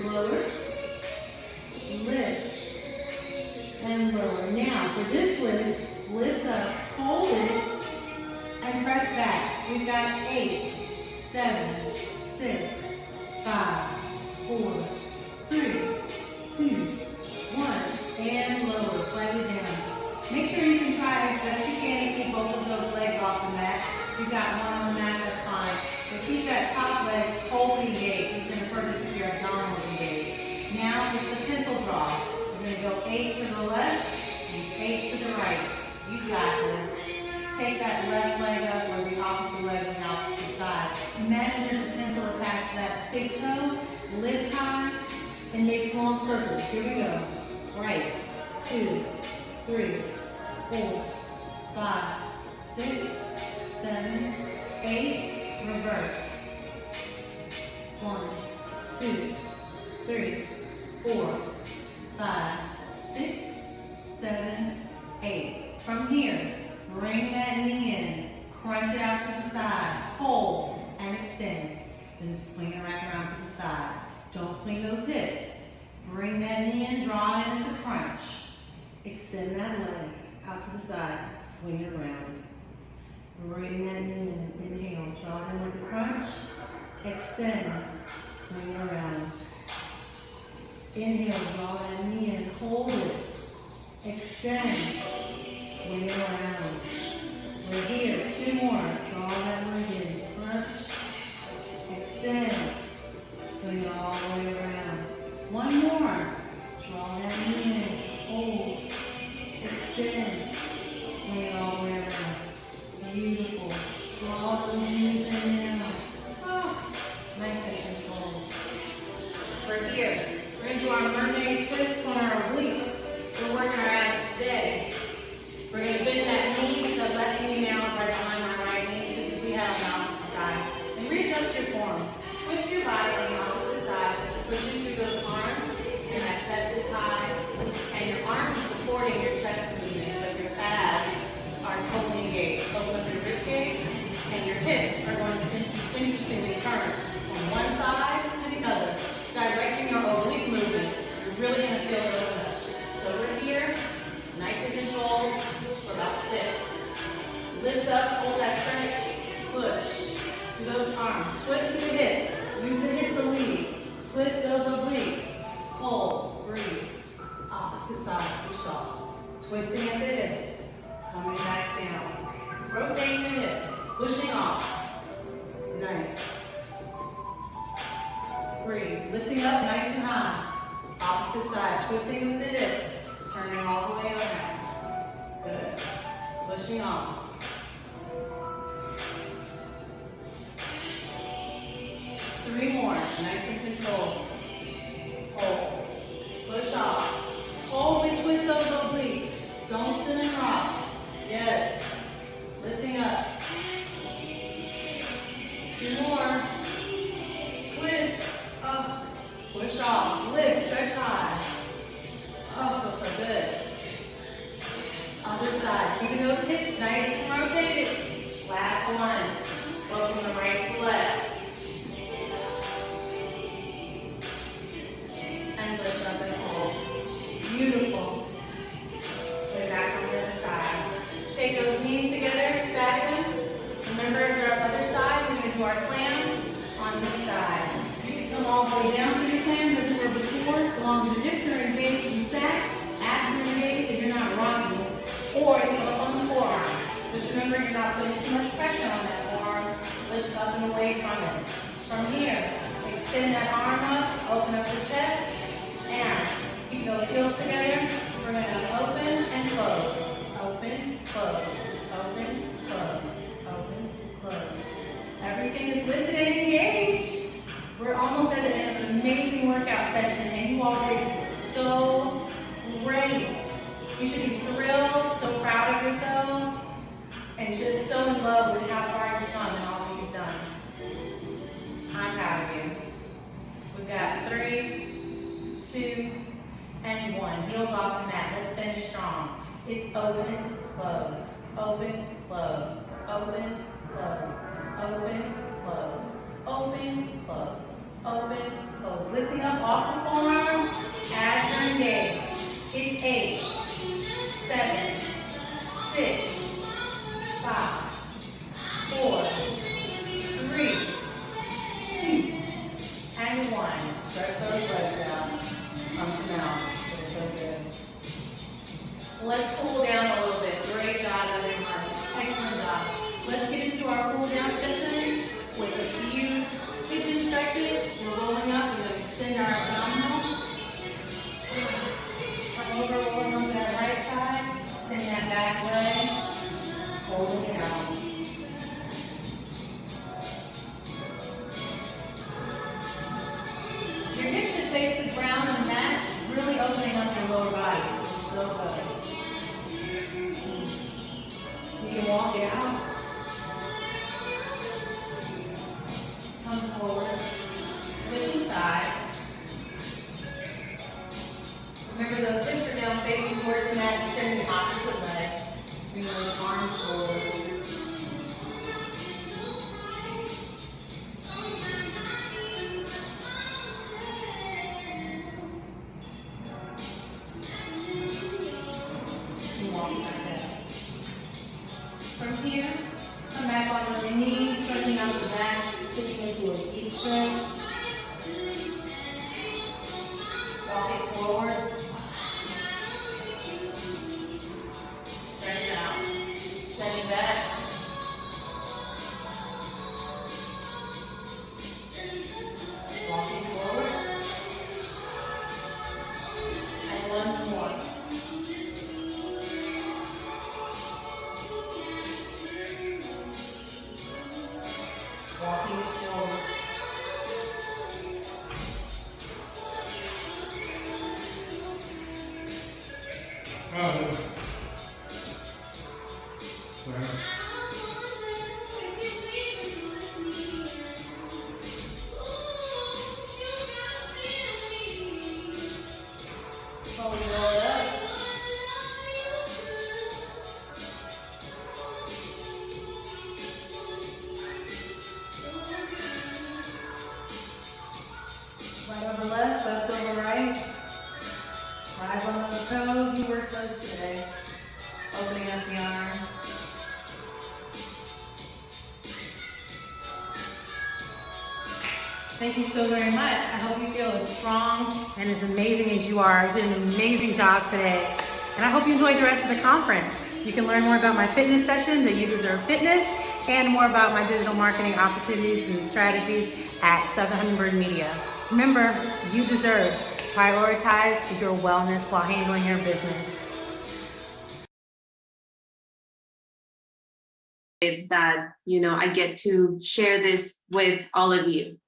lower, lift, and lower. Now, for this lift up, hold it, and press back. We've got 8, 7, 6, 5, 4, 3, 2, 1, and lower, slightly down. Make sure you can try as best you can to keep both of those legs off the mat. If you've got one on the mat, that's fine. But keep that top leg wholly engaged. It's going to further keep your abdominals engaged. Now, it's the pencil draw. We're going to go 8 to the left and 8 to the right. You got this. Take that left leg up or the opposite leg on the opposite side. Imagine there's a pencil attached to that big toe. Lift high and make small circles. Here we go. Right. 2, 3, 4, 5, 6, 7, 8. Reverse. 1, 2, 3, 4, 5, 6, 7, 8. From here, bring that knee in, crunch it out to the side, hold and extend. Then swing it right around to the side. Don't swing those hips. Bring that knee in, draw it in as a crunch. Extend that leg out to the side, swing it around. Bring that knee in, inhale, draw it in with a crunch, extend, swing it around. Inhale, draw that knee in, hold it, extend, swing it around. We're here, 2 more, draw that leg in, crunch, extend, swing it all the way around. 1 more, draw that knee in, hold, extend, swing it all the way around. Beautiful. Draw Lift up, hold that stretch, push. Do those arms. Twist to the hip. Use the hip to lead. Twist those obliques. Hold, breathe. Opposite side, push off. Twisting at the hip. Coming back down. Rotating the hip. Pushing off. Nice. Breathe. Lifting up nice and high. Opposite side. Twisting with the hip. Turning all the way around. Good. Pushing off. Three more. Nice and controlled. Hold. Push off. Hold and twist those obliques. Don't sit and rock. Yes. Lifting up. Two more. Twist. Up. Push off. Lift. Stretch high. Up. Looks so good. Other side. Keeping those hips nice and rotated. Last one. Go from the right to left. And lift up and hold. Beautiful. Put it back on the other side. Shake those knees together, stack them. Remember, if you're on the other side, we're going to do our clam on this side. You can come all the way down to your clam as we were before, so long as your hips are engaged and stacked, abs are engaged, and you're not rocking. Or you come up on the forearm. Just remember, you're not putting too much pressure on that forearm. Lift up and away from it. From here, extend that arm up, open up the chest, and keep those heels together. We're going to open and close. Open, close. Open, close. Open, close. Everything is lifted and engaged. We're almost at an amazing workout session, and you all did so great. You should be thrilled, so proud of yourselves, and just so in love with how far you've come and all that you've done. I'm proud of you. We've got 3, 2, and 1. Heels off the mat. Let's finish strong. It's open, close, open, close, open, close, open, close, open, close, open, close. Lifting up off the forearm, abs are engaged. It's 8, 7, 6, 5, 4, 3, 2, and 1. Stretch those legs out. Come to mount. They're so good. Let's cool down a little bit. Great job, everyone. Excellent job. Let's get into our cool down session with a few chin stretches. We're rolling up. We're going to extend our abdominals. Come over, rolling onto that right side. Extend that back leg. Hold it down. Your hips should face the ground and the mat, really opening up your lower body. So good. You can walk it out. Come forward. Switching sides. Remember those hips are down facing towards the mat, extending the opposite leg. Bring those arms forward. From here, come back on your knees, turning out the back, sitting into a deep stretch. Walk it forward. Stretch it out. Stretch back. Walking forward. And once more. Walking forward. Slowly roll it up. Right over left, left over right. Rise on those toes. You work those today. Opening up the arms. Thank you so very much. I hope you feel as strong and as amazing as you are. You did an amazing job today. And I hope you enjoyed the rest of the conference. You can learn more about my fitness sessions at You Deserve Fitness and more about my digital marketing opportunities and strategies at Southern Hummingbird Media. Remember, you deserve. Prioritize your wellness while handling your business. That, I get to share this with all of you.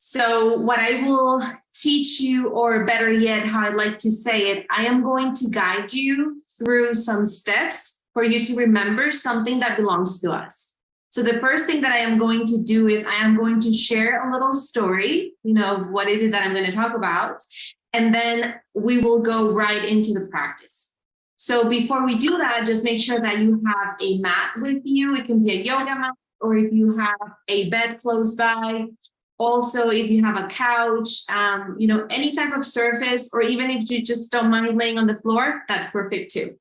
So what I will teach you, or better yet, how I'd like to say it, I am going to guide you through some steps for you to remember something that belongs to us. So the first thing that I am going to do is I am going to share a little story, of what is it that I'm going to talk about, and then we will go right into the practice. So before we do that, just make sure that you have a mat with you. It can be a yoga mat, or if you have a bed close by. Also, if you have a couch, any type of surface, or even if you just don't mind laying on the floor, that's perfect too.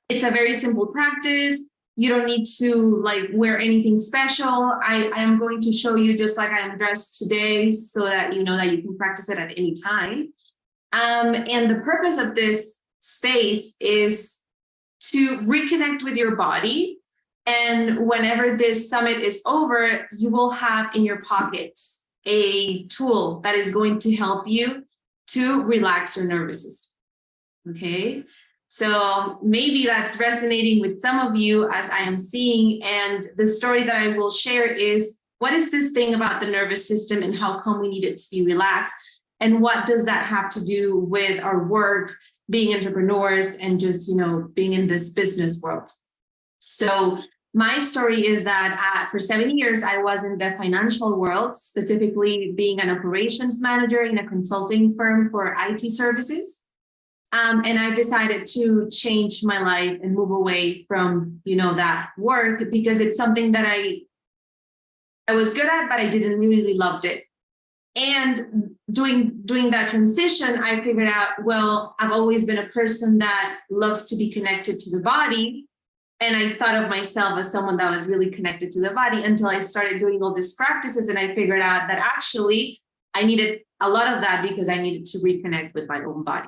It's a very simple practice. You don't need to wear anything special. I am going to show you just like I am dressed today so that you know that you can practice it at any time. And the purpose of this space is to reconnect with your body. And whenever this summit is over, you will have in your pocket a tool that is going to help you to relax your nervous system. Okay, so maybe that's resonating with some of you as I am seeing. And the story that I will share is, what is this thing about the nervous system and how come we need it to be relaxed? And what does that have to do with our work, being entrepreneurs, and just, being in this business world? So my story is that for 7 years, I was in the financial world, specifically being an operations manager in a consulting firm for IT services. And I decided to change my life and move away from, that work, because it's something that I was good at, but I didn't really loved it. And doing that transition, I figured out, well, I've always been a person that loves to be connected to the body. And I thought of myself as someone that was really connected to the body until I started doing all these practices. And I figured out that actually I needed a lot of that because I needed to reconnect with my own body.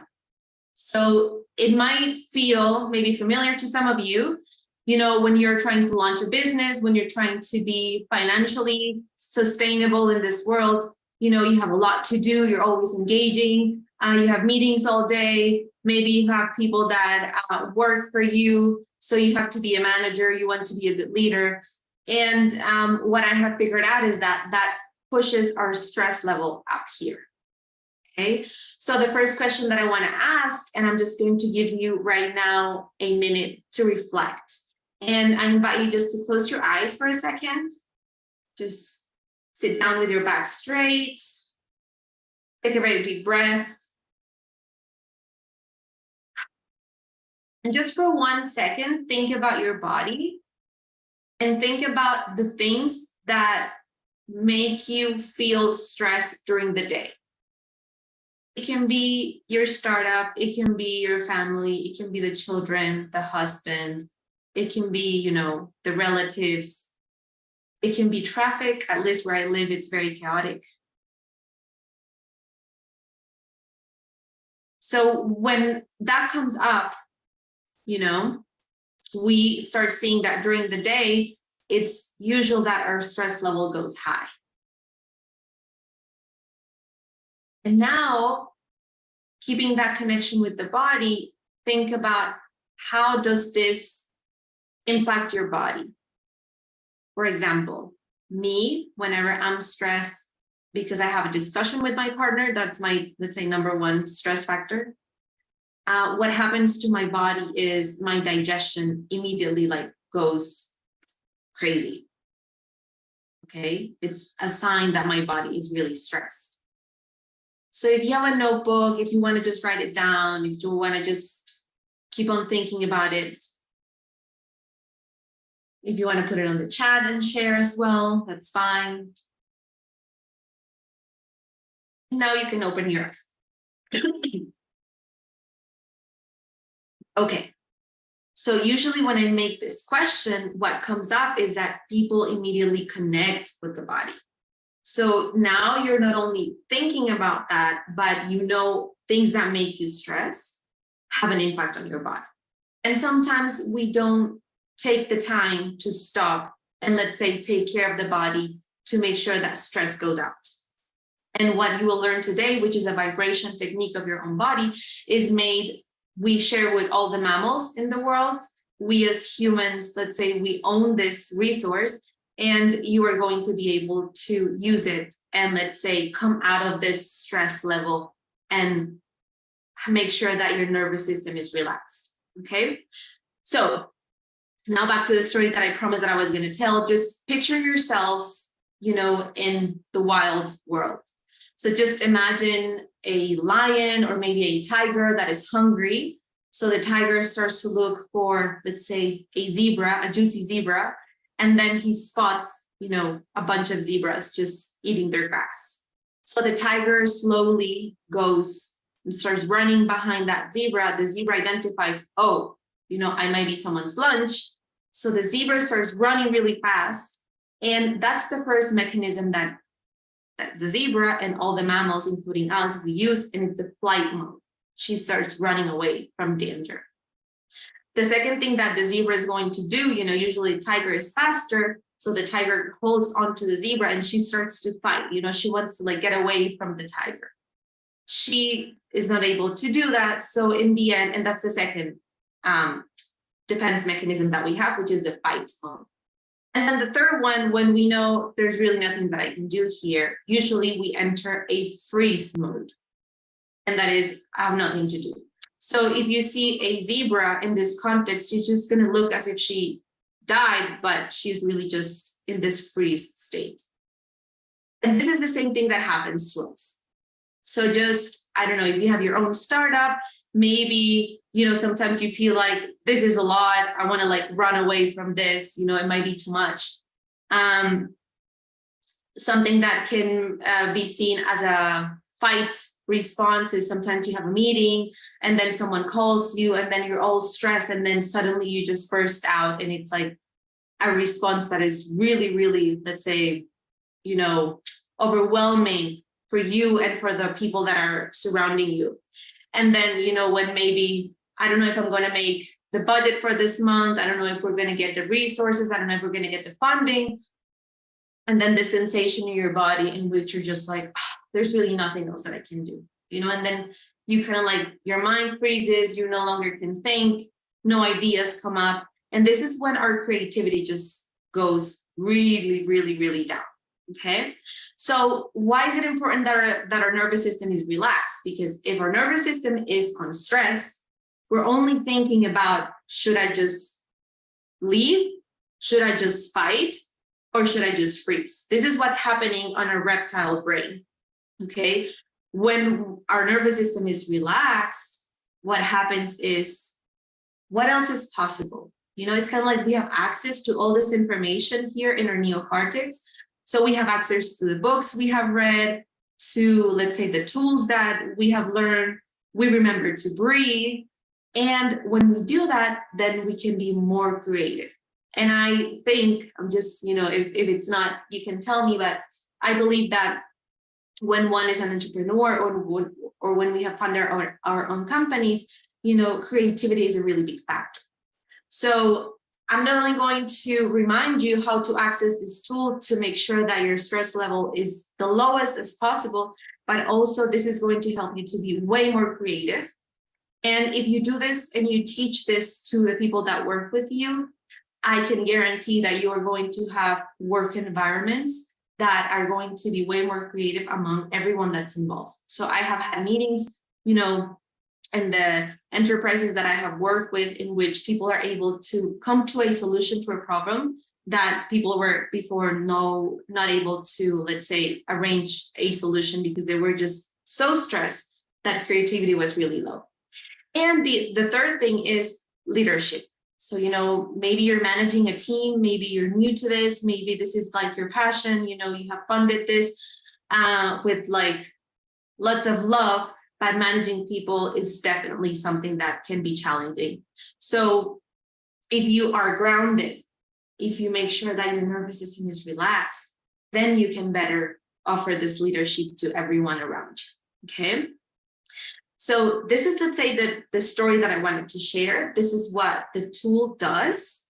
So it might feel maybe familiar to some of you, when you're trying to launch a business, when you're trying to be financially sustainable in this world, you have a lot to do. You're always engaging. You have meetings all day. Maybe you have people that work for you. So you have to be a manager. You want to be a good leader. And what I have figured out is that pushes our stress level up here. Okay. So the first question that I want to ask, and I'm just going to give you right now a minute to reflect. And I invite you just to close your eyes for a second. Just sit down with your back straight. Take a very deep breath. And just for 1 second, think about your body and think about the things that make you feel stressed during the day. It can be your startup, it can be your family, it can be the children, the husband, it can be, the relatives, it can be traffic. At least where I live, it's very chaotic. So when that comes up, we start seeing that during the day, it's usual that our stress level goes high. And now, keeping that connection with the body, think about how does this impact your body? For example, me, whenever I'm stressed because I have a discussion with my partner, that's my, let's say, number one stress factor. What happens to my body is my digestion immediately goes crazy. Okay, it's a sign that my body is really stressed. So if you have a notebook, if you want to just write it down, if you want to just keep on thinking about it, if you want to put it on the chat and share as well, that's fine. Now you can open your eyes. Okay, so usually when I make this question, what comes up is that people immediately connect with the body. So now you're not only thinking about that, but you know things that make you stressed have an impact on your body. And sometimes we don't take the time to stop and, let's say, take care of the body to make sure that stress goes out. And what you will learn today, which is a vibration technique of your own body, is we share with all the mammals in the world. We as humans, let's say, we own this resource, and you are going to be able to use it and, let's say, come out of this stress level and make sure that your nervous system is relaxed. Okay, so now back to the story that I promised that I was going to tell. Just picture yourselves, in the wild world. So just imagine a lion or maybe a tiger that is hungry. So the tiger starts to look for, let's say, a zebra, a juicy zebra, and then he spots, a bunch of zebras just eating their grass. So the tiger slowly goes and starts running behind that zebra. The zebra identifies, oh, I might be someone's lunch. So the zebra starts running really fast. And that's the first mechanism that the zebra and all the mammals, including us, we use, and it's a flight mode. She starts running away from danger. The second thing that the zebra is going to do, usually the tiger is faster. So the tiger holds onto the zebra and she starts to fight. She wants to get away from the tiger. She is not able to do that. So in the end, and that's the second defense mechanism that we have, which is the fight mode. And then the third one, when we know there's really nothing that I can do here, usually we enter a freeze mode. And that is, I have nothing to do. So if you see a zebra in this context, she's just going to look as if she died, but she's really just in this freeze state. And this is the same thing that happens to us. So just, I don't know, if you have your own startup, maybe, sometimes you feel like this is a lot. I want to run away from this, it might be too much. Something that can be seen as a fight response is sometimes you have a meeting and then someone calls you and then you're all stressed and then suddenly you just burst out, and it's like a response that is really, really, let's say, overwhelming for you and for the people that are surrounding you. And then, when maybe, I don't know if I'm going to make the budget for this month. I don't know if we're going to get the resources. I don't know if we're going to get the funding. And then the sensation in your body in which you're just like, there's really nothing else that I can do, and then you kind of your mind freezes, you no longer can think, no ideas come up. And this is when our creativity just goes really, really, really down. Okay. So why is it important that our nervous system is relaxed? Because if our nervous system is on stress, we're only thinking about, should I just leave? Should I just fight? Or should I just freeze? This is what's happening on a reptile brain. Okay. When our nervous system is relaxed, what happens is, what else is possible? It's kind of we have access to all this information here in our neocortex. So we have access to the books we have read, to, let's say, the tools that we have learned. We remember to breathe. And when we do that, then we can be more creative. And I think, I'm just, if it's not, you can tell me, but I believe that when one is an entrepreneur or when we have funded our own companies, creativity is a really big factor. So I'm not only going to remind you how to access this tool to make sure that your stress level is the lowest as possible, but also this is going to help you to be way more creative. And if you do this and you teach this to the people that work with you, I can guarantee that you are going to have work environments that are going to be way more creative among everyone that's involved. So I have had meetings, and the enterprises that I have worked with, in which people are able to come to a solution to a problem that people were before not able to, let's say, arrange a solution because they were just so stressed that creativity was really low. And the third thing is leadership. So, maybe you're managing a team, maybe you're new to this, maybe this is your passion, you have funded this with lots of love, but managing people is definitely something that can be challenging. So if you are grounded, if you make sure that your nervous system is relaxed, then you can better offer this leadership to everyone around you, okay? So this is, let's say, the story that I wanted to share. This is what the tool does.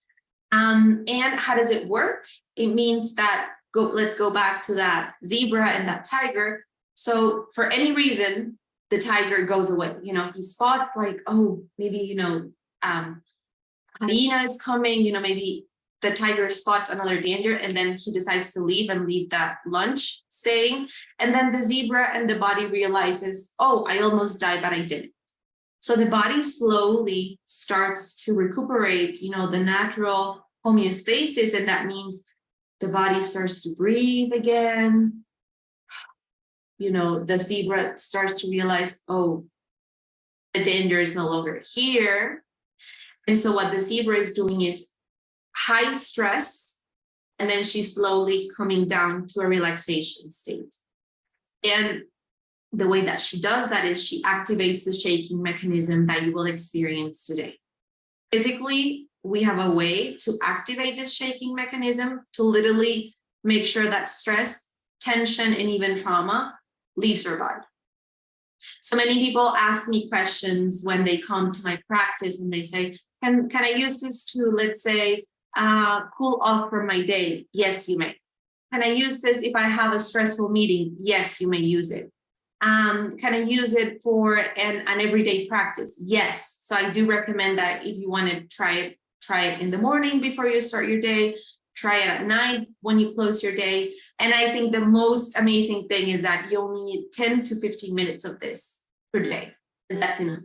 And how does it work? It means that, let's go back to that zebra and that tiger. So for any reason, the tiger goes away. You know, he spots like, oh, maybe, you know, hyena is coming, you know, maybe the tiger spots another danger, and then he decides to leave and leave that lunch staying. And then the zebra and the body realizes, oh, I almost died, but I didn't. So the body slowly starts to recuperate, you know, the natural homeostasis, and that means the body starts to breathe again. You know, the zebra starts to realize, oh, the danger is no longer here. And so what the zebra is doing is high stress, and then she's slowly coming down to a relaxation state. And the way that she does that is she activates the shaking mechanism that you will experience today. Physically, we have a way to activate this shaking mechanism to literally make sure that stress, tension, and even trauma leaves your body. So many people ask me questions when they come to my practice and they say, can I use this to, let's say, cool off from my day? Yes, you may. Can I use this if I have a stressful meeting? Yes, you may use it. Can I use it for an everyday practice? Yes. So I do recommend that if you want to try it in the morning before you start your day, try it at night when you close your day. And I think the most amazing thing is that you only need 10 to 15 minutes of this per day, and that's enough.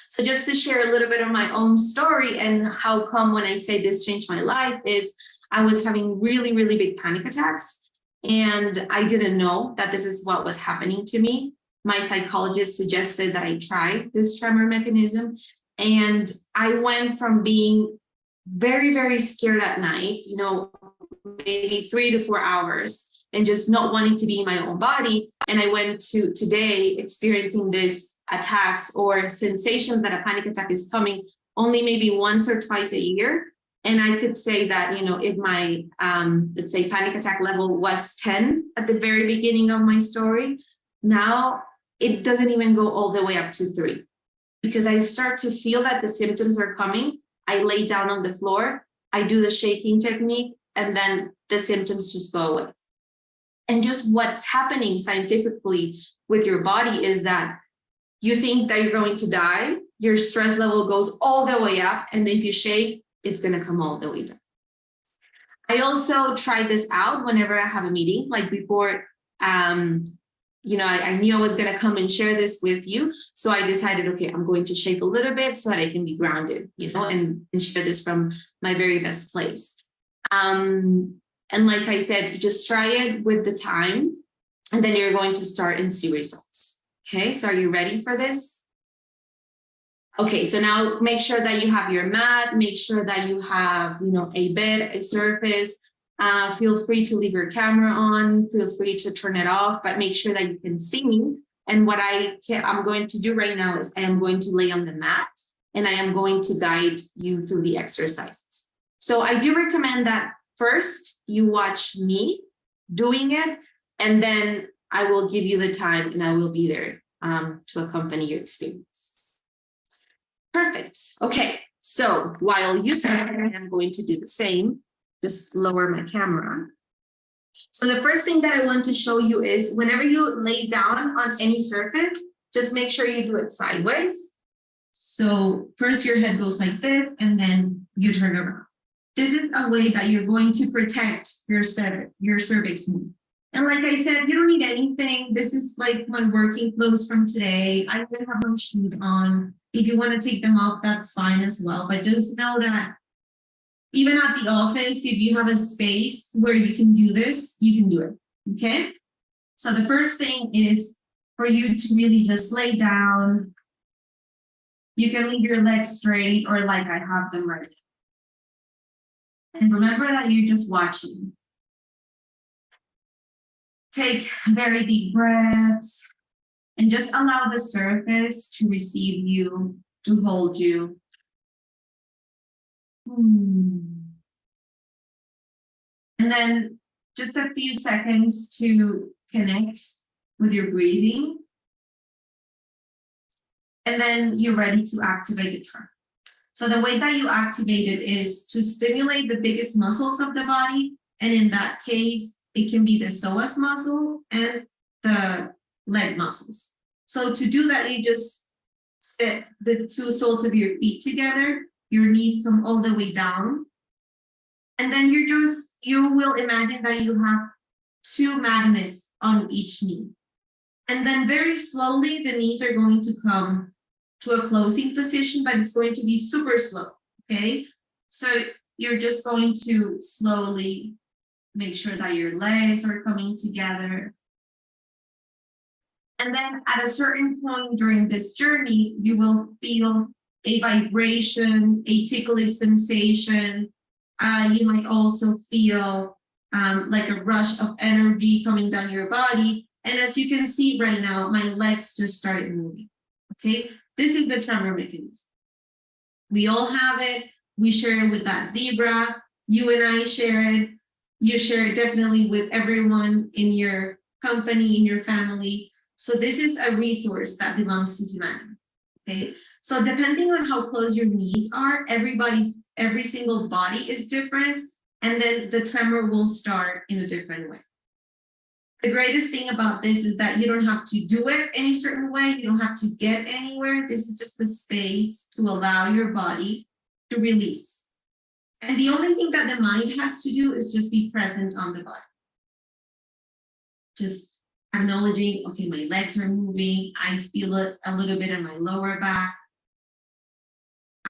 So just to share a little bit of my own story and how come when I say this changed my life is I was having really, really big panic attacks, and I didn't know that this is what was happening to me. My psychologist suggested that I try this tremor mechanism, and I went from being very, very scared at night, you know, maybe 3 to 4 hours, and just not wanting to be in my own body. And I went to today experiencing this attacks or sensations that a panic attack is coming only maybe once or twice a year. And I could say that, you know, if my, let's say, panic attack level was 10 at the very beginning of my story, now it doesn't even go all the way up to 3, because I start to feel that the symptoms are coming. I lay down on the floor, I do the shaking technique, and then the symptoms just go away. And just what's happening scientifically with your body is that you think that you're going to die, your stress level goes all the way up, and if you shake, it's going to come all the way down. I also try this out whenever I have a meeting, like before, you know, I knew I was going to come and share this with you. So I decided, okay, I'm going to shake a little bit so that I can be grounded, you know, and share this from my very best place. And like I said, you just try it with the time, and then you're going to start and see results. Okay, so are you ready for this? Okay, so now make sure that you have your mat, make sure that you have, you know, a bed, a surface. Feel free to leave your camera on, feel free to turn it off, but make sure that you can see me. And what I'm going to do right now is I am going to lay on the mat, and I am going to guide you through the exercises. So I do recommend that first you watch me doing it, and then I will give you the time and I will be there to accompany your experience. Perfect. Okay, so while you start, I'm going to do the same. Just lower my camera. So the first thing that I want to show you is whenever you lay down on any surface, just make sure you do it sideways. So first your head goes like this, and then you turn around. This is a way that you're going to protect your cervix. And like I said, you don't need anything. This is like my working clothes from today. I even have no shoes on. If you want to take them off, that's fine as well. But just know that even at the office, if you have a space where you can do this, you can do it, okay? So the first thing is for you to really just lay down. You can leave your legs straight or like I have them right now. And remember that you're just watching. Take very deep breaths and just allow the surface to receive you, to hold you. And then just a few seconds to connect with your breathing. And then you're ready to activate the tremor. So the way that you activate it is to stimulate the biggest muscles of the body. And in that case, it can be the psoas muscle and the leg muscles. So to do that, you just set the two soles of your feet together, your knees come all the way down. And then you will imagine that you have two magnets on each knee. And then very slowly, the knees are going to come to a closing position, but it's going to be super slow, okay? So you're just going to slowly make sure that your legs are coming together. And then at a certain point during this journey, you will feel a vibration, a ticklish sensation. You might also feel like a rush of energy coming down your body. And as you can see right now, my legs just started moving, okay? This is the tremor mechanism. We all have it. We share it with that zebra. You and I share it. You share it definitely with everyone in your company, in your family. So this is a resource that belongs to humanity, okay? So depending on how close your knees are, every single body is different. And then the tremor will start in a different way. The greatest thing about this is that you don't have to do it any certain way. You don't have to get anywhere. This is just a space to allow your body to release. And the only thing that the mind has to do is just be present on the body. Just acknowledging, okay, my legs are moving. I feel it a little bit in my lower back.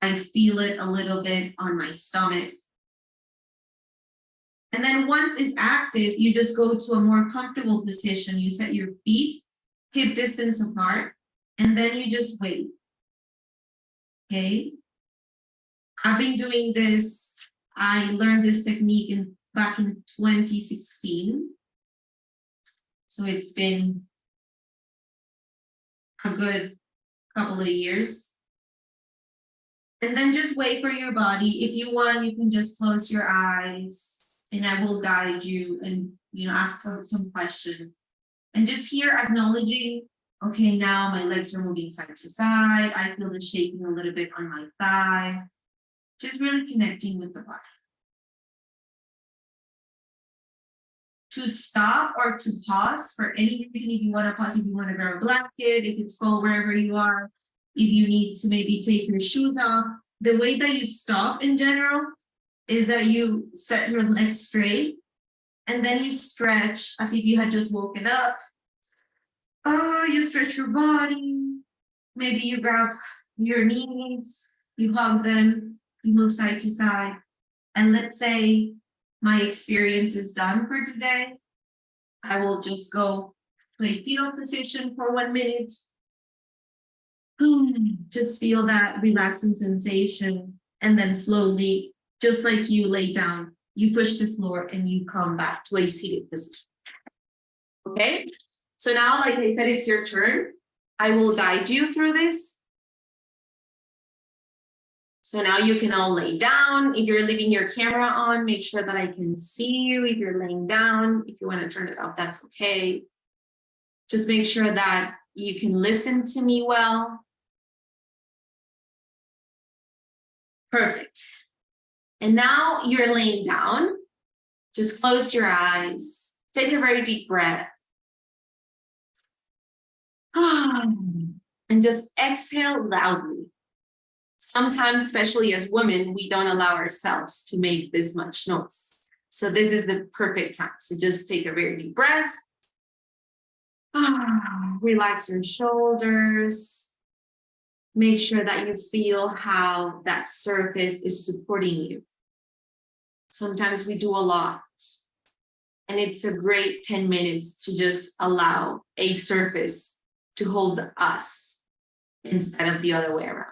I feel it a little bit on my stomach. And then once it's active, you just go to a more comfortable position. You set your feet hip distance apart, and then you just wait. Okay? I've been doing this. I learned this technique back in 2016. So it's been a good couple of years. And then just wait for your body. If you want, you can just close your eyes. And I will guide you and ask some questions. And just here acknowledging, okay, now my legs are moving side to side. I feel the shaking a little bit on my thigh. Just really connecting with the body. To stop or to pause for any reason, if you want to pause, if you want to grab a blanket, if it's cold wherever you are, if you need to maybe take your shoes off, the way that you stop in general is that you set your legs straight and then you stretch as if you had just woken up. Oh, you stretch your body. Maybe you grab your knees, you hug them, you move side to side. And let's say my experience is done for today. I will just go to a fetal position for 1 minute. Just feel that relaxing sensation and then slowly, just like you lay down, you push the floor and you come back to a seated position. Okay, so now, like I said, it's your turn. I will guide you through this. So now you can all lay down. If you're leaving your camera on, make sure that I can see you. If you're laying down, if you want to turn it off, that's okay. Just make sure that you can listen to me well. Perfect. And now you're laying down. Just close your eyes. Take a very deep breath. And just exhale loudly. Sometimes, especially as women, we don't allow ourselves to make this much noise. So this is the perfect time. So just take a very deep breath. Relax your shoulders. Make sure that you feel how that surface is supporting you. Sometimes we do a lot. And it's a great 10 minutes to just allow a surface to hold us instead of the other way around.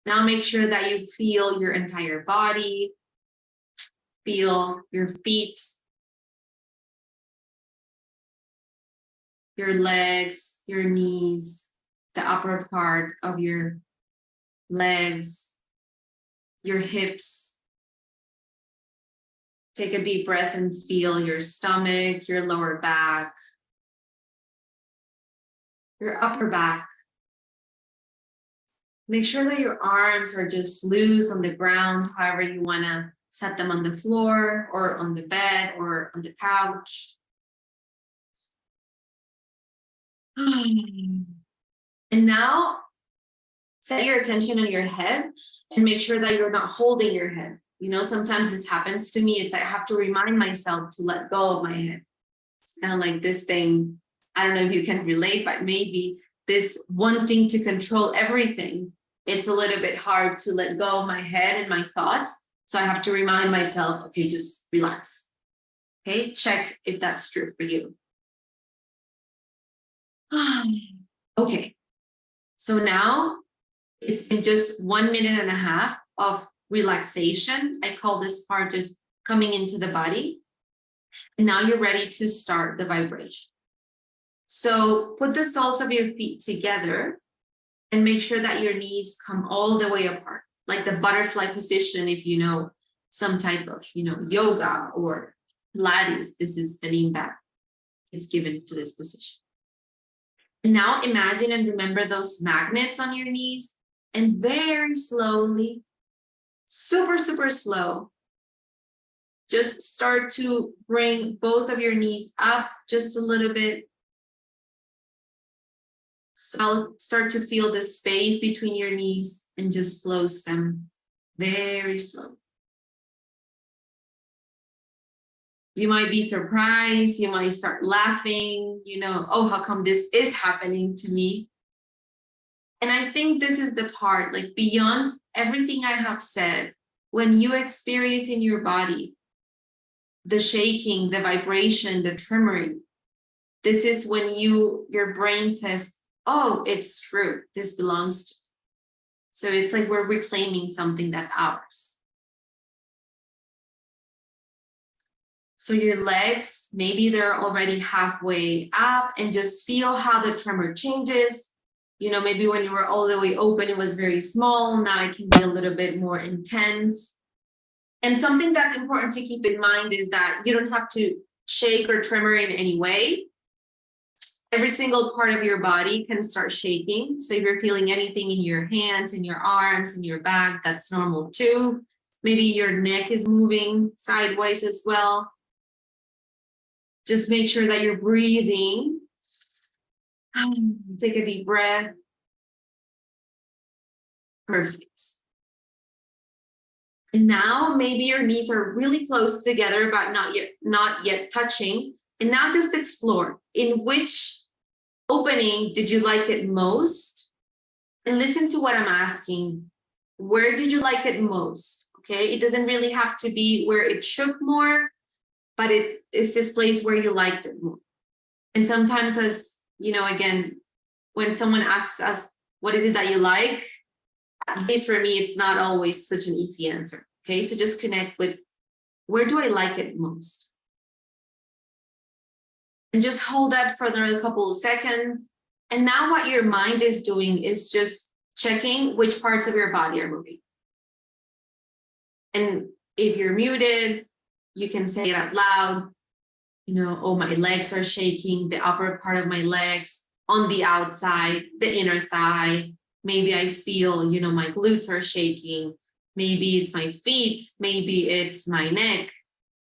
Now make sure that you feel your entire body. Feel your feet, your legs, your knees, the upper part of your legs, your hips. Take a deep breath and feel your stomach, your lower back, your upper back. Make sure that your arms are just loose on the ground, however you want to set them, on the floor or on the bed or on the couch. And now set your attention on your head and make sure that you're not holding your head. You know, sometimes this happens to me. It's I have to remind myself to let go of my head. It's kind of like this thing. I don't know if you can relate, but maybe this wanting to control everything. It's a little bit hard to let go of my head and my thoughts. So I have to remind myself, okay, just relax. Okay, check if that's true for you. Okay, so now it's been just 1.5 minutes of relaxation. I call this part just coming into the body. And now you're ready to start the vibration. So put the soles of your feet together and make sure that your knees come all the way apart, like the butterfly position. If you know some type of, yoga or Pilates, this is the name that is given to this position. And now imagine and remember those magnets on your knees, and very slowly, super, super slow, just start to bring both of your knees up just a little bit. So I'll start to feel the space between your knees and just close them very slow. You might be surprised, you might start laughing, oh, how come this is happening to me? And I think this is the part, like beyond everything I have said, when you experience in your body the shaking, the vibration, the tremoring, this is when your brain says, oh, it's true, this belongs to you. So it's like we're reclaiming something that's ours. So your legs, maybe they're already halfway up, and just feel how the tremor changes. Maybe when you were all the way open, it was very small. Now it can be a little bit more intense. And something that's important to keep in mind is that you don't have to shake or tremor in any way. Every single part of your body can start shaking. So if you're feeling anything in your hands, in your arms, in your back, that's normal too. Maybe your neck is moving sideways as well. Just make sure that you're breathing. Take a deep breath. Perfect. And now maybe your knees are really close together, but not yet touching. And now just explore in which opening did you like it most? And listen to what I'm asking. Where did you like it most? Okay, it doesn't really have to be where it shook more, but it's this place where you liked it more. And sometimes, as again, when someone asks us, what is it that you like? At least for me, it's not always such an easy answer. Okay, so just connect with, where do I like it most? And just hold that for another couple of seconds. And now what your mind is doing is just checking which parts of your body are moving. And if you're muted, you can say it out loud. Oh, my legs are shaking, the upper part of my legs, on the outside, the inner thigh. Maybe I feel, my glutes are shaking. Maybe it's my feet. Maybe it's my neck.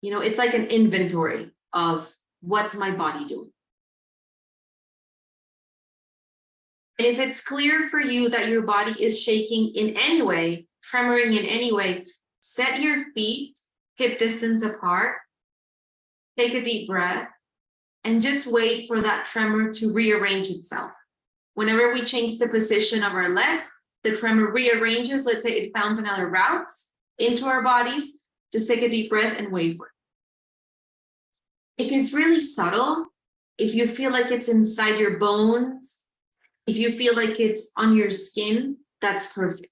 It's like an inventory of what's my body doing. And if it's clear for you that your body is shaking in any way, tremoring in any way, set your feet hip distance apart. Take a deep breath and just wait for that tremor to rearrange itself. Whenever we change the position of our legs, the tremor rearranges. Let's say it found another route into our bodies. Just take a deep breath and wait for it. If it's really subtle, if you feel like it's inside your bones, if you feel like it's on your skin, that's perfect.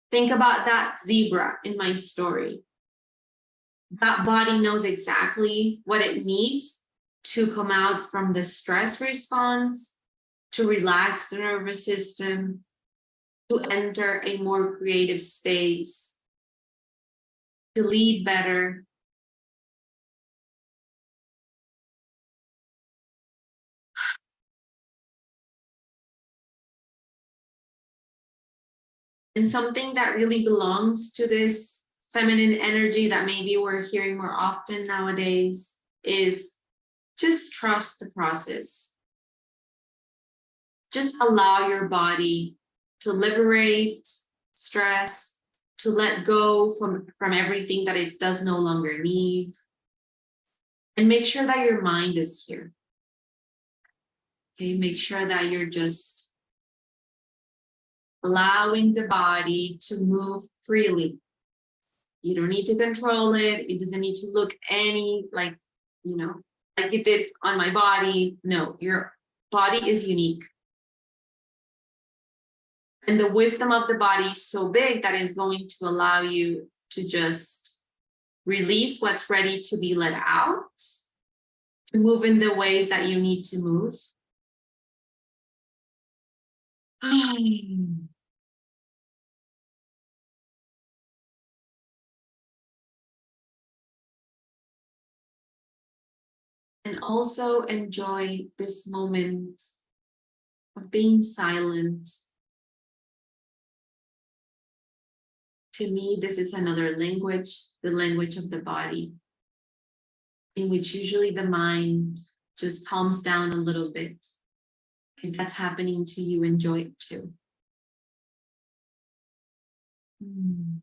Think about that zebra in my story. That body knows exactly what it needs to come out from the stress response, to relax the nervous system, to enter a more creative space, to lead better. And something that really belongs to this feminine energy that maybe we're hearing more often nowadays is just trust the process. Just allow your body to liberate stress, to let go from everything that it does no longer need. And make sure that your mind is here. Okay, make sure that you're just allowing the body to move freely. You don't need to control it. It doesn't need to look like it did on my body. No, your body is unique. And the wisdom of the body is so big that it's going to allow you to just release what's ready to be let out, to move in the ways that you need to move. And also enjoy this moment of being silent. To me, this is another language, the language of the body, in which usually the mind just calms down a little bit. If that's happening to you, enjoy it too. And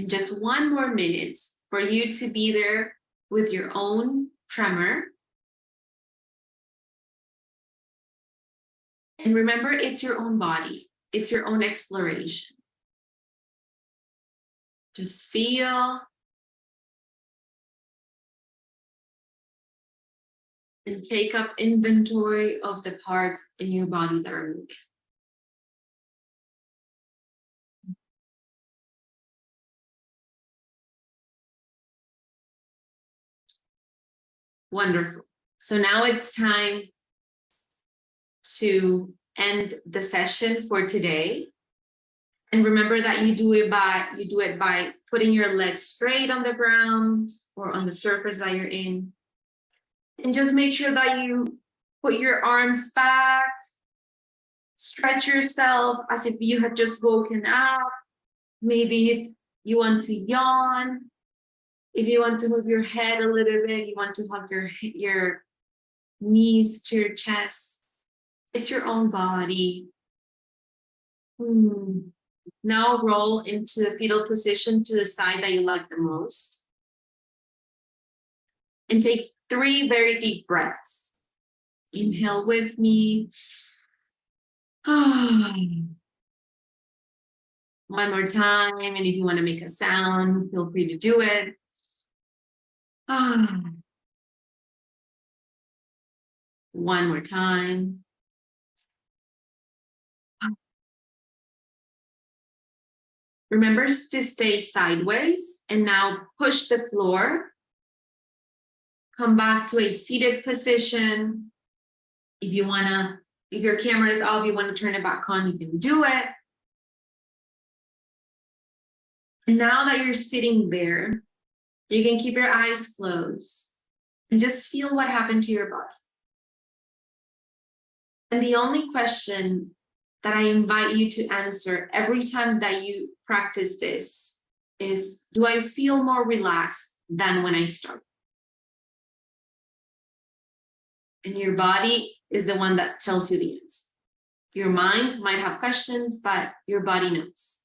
just one more minute for you to be there with your own tremor. And remember, it's your own body. It's your own exploration. Just feel and take up inventory of the parts in your body that are moving. Wonderful. So now it's time to end the session for today. And remember that you do it by putting your legs straight on the ground or on the surface that you're in. And just make sure that you put your arms back, stretch yourself as if you had just woken up. Maybe if you want to yawn, if you want to move your head a little bit, you want to hug your knees to your chest. It's your own body. Now roll into the fetal position to the side that you like the most. And take 3 very deep breaths. Inhale with me. One more time. And if you want to make a sound, feel free to do it. One more time. Remember to stay sideways and now push the floor. Come back to a seated position. If your camera is off, you want to turn it back on, you can do it. And now that you're sitting there, you can keep your eyes closed and just feel what happened to your body. And the only question that I invite you to answer every time that you practice this is, do I feel more relaxed than when I started? And your body is the one that tells you the answer. Your mind might have questions, but your body knows.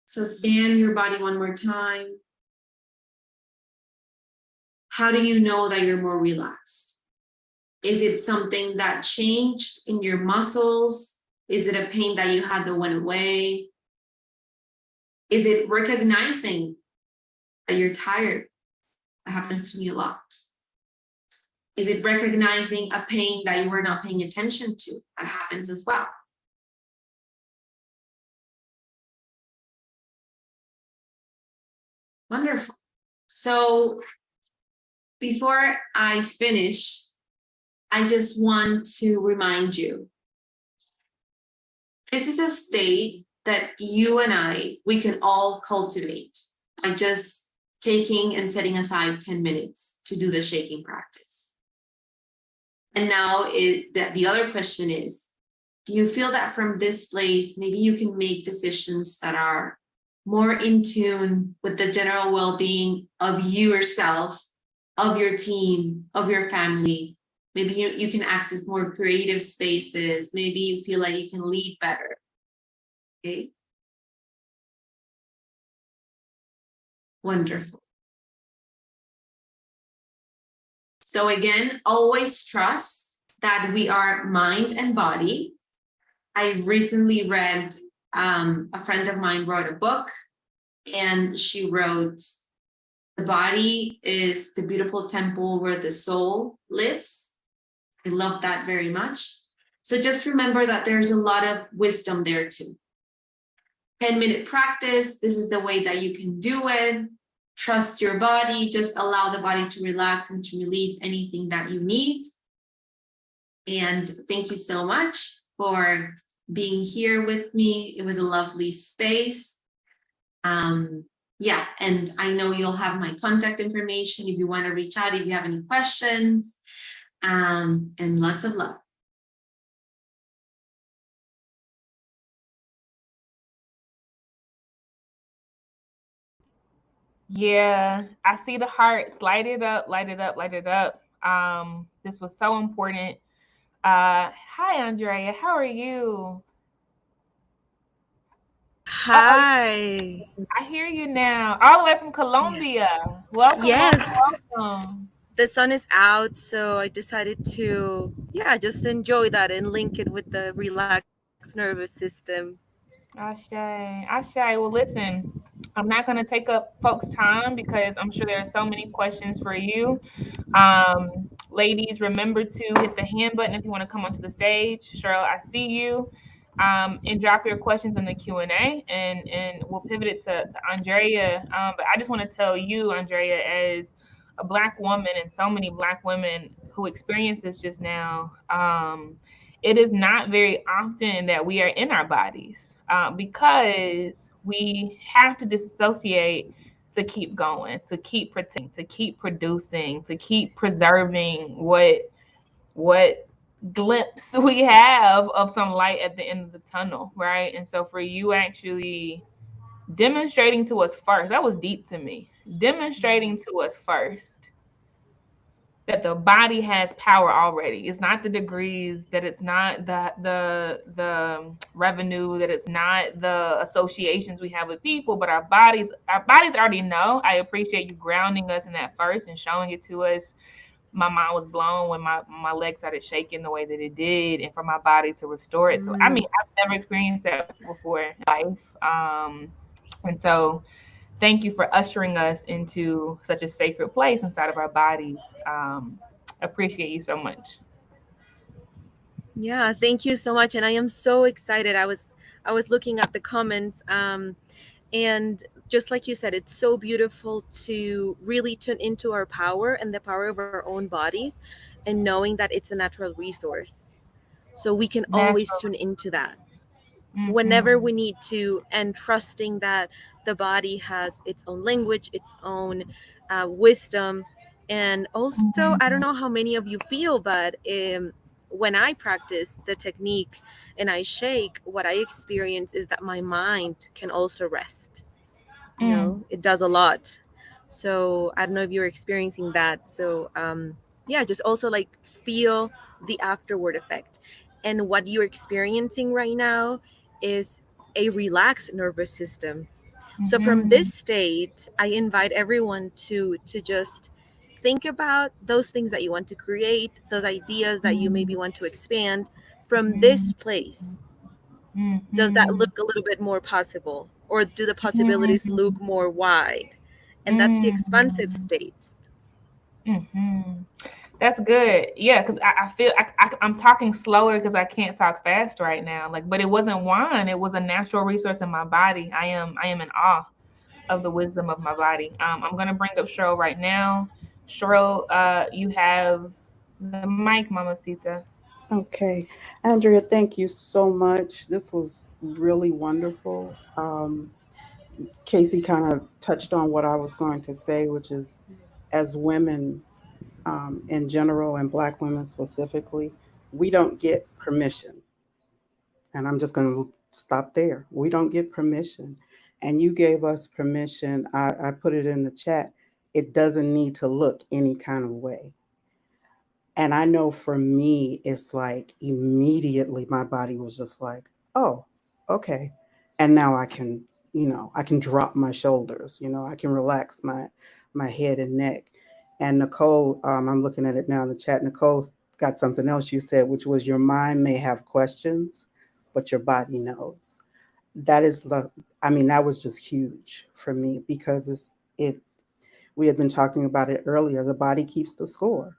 So scan your body one more time. How do you know that you're more relaxed? Is it something that changed in your muscles? Is it a pain that you had that went away? Is it recognizing that you're tired? That happens to me a lot. Is it recognizing a pain that you were not paying attention to? That happens as well. Wonderful. So before I finish, I just want to remind you, this is a state that you and we can all cultivate by just taking and setting aside 10 minutes to do the shaking practice. And now the other question is, do you feel that from this place, maybe you can make decisions that are more in tune with the general well-being of you yourself, of your team, of your family? Maybe you can access more creative spaces. Maybe you feel like you can lead better. Okay. Wonderful. So again, always trust that we are mind and body. I recently read, a friend of mine wrote a book, and she wrote, the body is the beautiful temple where the soul lives. I love that very much. So just remember that there's a lot of wisdom there too. 10-minute practice. This is the way that you can do it. Trust your body. Just allow the body to relax and to release anything that you need. And thank you so much for being here with me. It was a lovely space. Yeah, and I know you'll have my contact information if you want to reach out, if you have any questions, and lots of love. Yeah, I see the hearts. Light it up, light it up, light it up. This was so important. Hi, Andrea. How are you? Hi. I hear you now. All the way from Colombia. Welcome, Yes, welcome, welcome. the sun is out, so I decided to, just enjoy that and link it with the relaxed nervous system. Ashe, Ashe. Well, listen, I'm not going to take up folks' time because I'm sure there are so many questions for you. Ladies, remember to hit the hand button if you want to come onto the stage. Cheryl, I see you. And drop your questions in the Q&A, and we'll pivot it to Andrea. But I just want to tell you, Andrea, as a Black woman and so many Black women who experience this just now, it is not very often that we are in our bodies because we have to disassociate to keep going, to keep protecting, to keep producing, to keep preserving what glimpse we have of some light at the end of the tunnel, right? And so for you actually demonstrating to us first, that was deep to me, demonstrating to us first that the body has power already. It's not the degrees, that it's not the revenue, that it's not the associations we have with people, but our bodies already know. I appreciate you grounding us in that first and showing it to us. My mind was blown when my leg started shaking the way that it did, and for my body to restore it. So I mean, I've never experienced that before in life. And so thank you for ushering us into such a sacred place inside of our bodies. Appreciate you so much. Yeah, thank you so much, and I am so excited. I was looking at the comments, and just like you said, it's so beautiful to really tune into our power and the power of our own bodies, and knowing that it's a natural resource, so we can always tune into that whenever we need to, and trusting that the body has its own language, its own wisdom. And also, I don't know how many of you feel, but when I practice the technique and I shake, what I experience is that my mind can also rest. You know, it does a lot. So I don't know if you're experiencing that. So just also like feel the afterward effect. And what you're experiencing right now is a relaxed nervous system. So from this state, I invite everyone to just think about those things that you want to create, those ideas that you maybe want to expand from this place. Does that look a little bit more possible, or do the possibilities look more wide? And that's the expansive state. That's good. Yeah, because I feel I'm talking slower because I can't talk fast right now. Like, but it wasn't wine; it was a natural resource in my body. I am in awe of the wisdom of my body. I'm gonna bring up Cheryl right now. Cheryl, you have the mic, Mamacita. Okay. Andrea, thank you so much. This was really wonderful. Casey kind of touched on what I was going to say, which is as women in general and Black women specifically, we don't get permission. And I'm just going to stop there. We don't get permission. And you gave us permission. I put it in the chat. It doesn't need to look any kind of way. And I know for me, it's like immediately my body was just like, oh, okay. And now I can, I can drop my shoulders, I can relax my head and neck. And Nicole, I'm looking at it now in the chat. Nicole got something else you said, which was your mind may have questions, but your body knows. That is that was just huge for me because we had been talking about it earlier. The body keeps the score.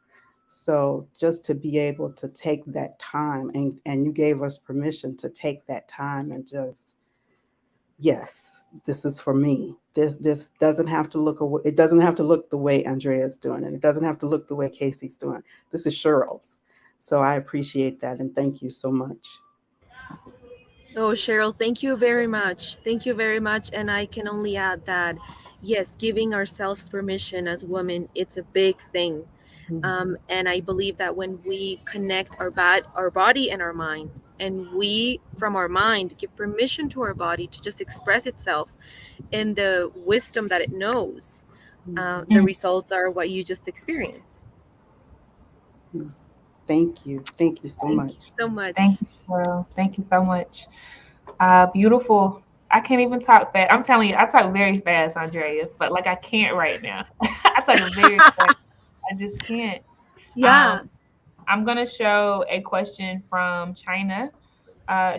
So just to be able to take that time and you gave us permission to take that time and just, yes, this is for me. This doesn't have to look it doesn't have to look the way Andrea's doing and it doesn't have to look the way Casey's doing. This is Cheryl's. So I appreciate that and thank you so much. Oh, Cheryl, thank you very much. Thank you very much. And I can only add that, yes, giving ourselves permission as women, it's a big thing. And I believe that when we connect our body and our mind, and we, from our mind, give permission to our body to just express itself in the wisdom that it knows, the results are what you just experienced. Thank you. Thank you so much. Thank you so much. Thank you, Cheryl. Thank you so much. Beautiful. I can't even talk fast. I'm telling you, I talk very fast, Andrea, but like I can't right now. I talk very fast. I just can't. Yeah. I'm going to show a question from China.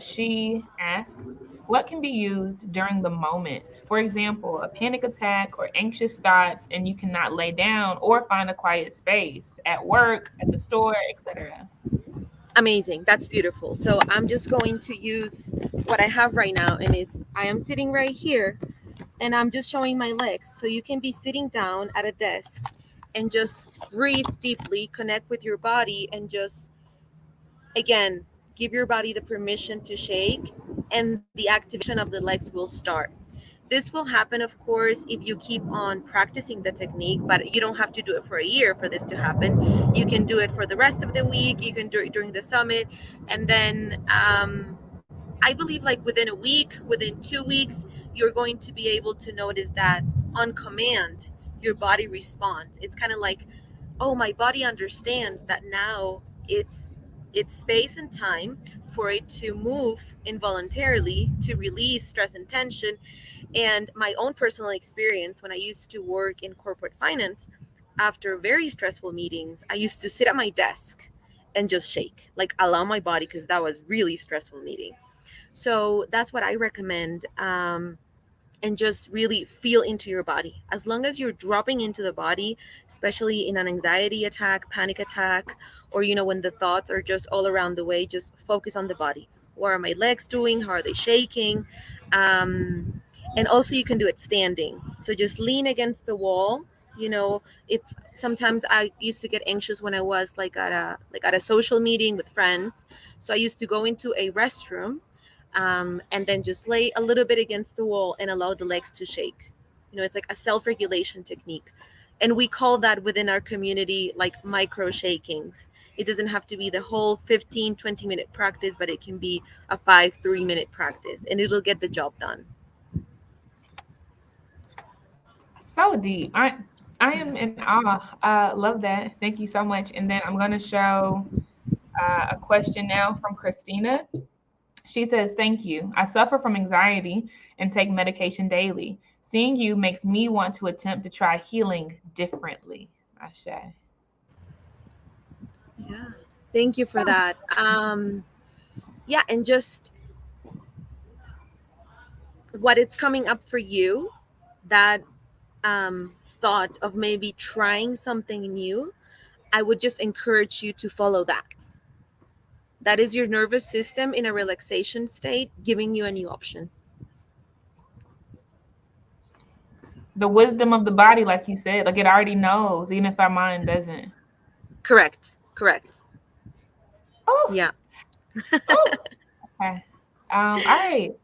She asks, what can be used during the moment? For example, a panic attack or anxious thoughts, and you cannot lay down or find a quiet space at work, at the store, etc. Amazing. That's beautiful. So I'm just going to use what I have right now, and I am sitting right here, and I'm just showing my legs. So you can be sitting down at a desk and just breathe deeply, connect with your body, and just, again, give your body the permission to shake, and the activation of the legs will start. This will happen, of course, if you keep on practicing the technique, but you don't have to do it for a year for this to happen. You can do it for the rest of the week. You can do it during the summit. And then I believe like within a week, within 2 weeks, you're going to be able to notice that on command, your body responds. It's kind of like, oh, my body understands that now it's space and time for it to move involuntarily to release stress and tension. And my own personal experience, when I used to work in corporate finance, after very stressful meetings, I used to sit at my desk and just shake, like allow my body, because that was really stressful meeting. So that's what I recommend. And just really feel into your body. As long as you're dropping into the body, especially in an anxiety attack, panic attack, or when the thoughts are just all around the way, just focus on the body. What are my legs doing? How are they shaking? And also you can do it standing. So just lean against the wall. If sometimes I used to get anxious when I was at a social meeting with friends, so I used to go into a restroom, and then just lay a little bit against the wall and allow the legs to shake. It's like a self-regulation technique. And we call that within our community like micro shakings. It doesn't have to be the whole 15-20 minute practice, but it can be a 5-3 minute practice, and it'll get the job done. So deep. I am in awe. Love that. Thank you so much. And then I'm going to show a question now from Christina. She says, thank you. I suffer from anxiety and take medication daily. Seeing you makes me want to attempt to try healing differently. Ashe. Yeah. Thank you for that. Yeah, and just what it's coming up for you, that thought of maybe trying something new, I would just encourage you to follow that. That is your nervous system in a relaxation state, giving you a new option. the wisdom of the body, like you said, like it already knows, even if our mind doesn't. Correct. Oh, Yeah. oh. Okay. All right.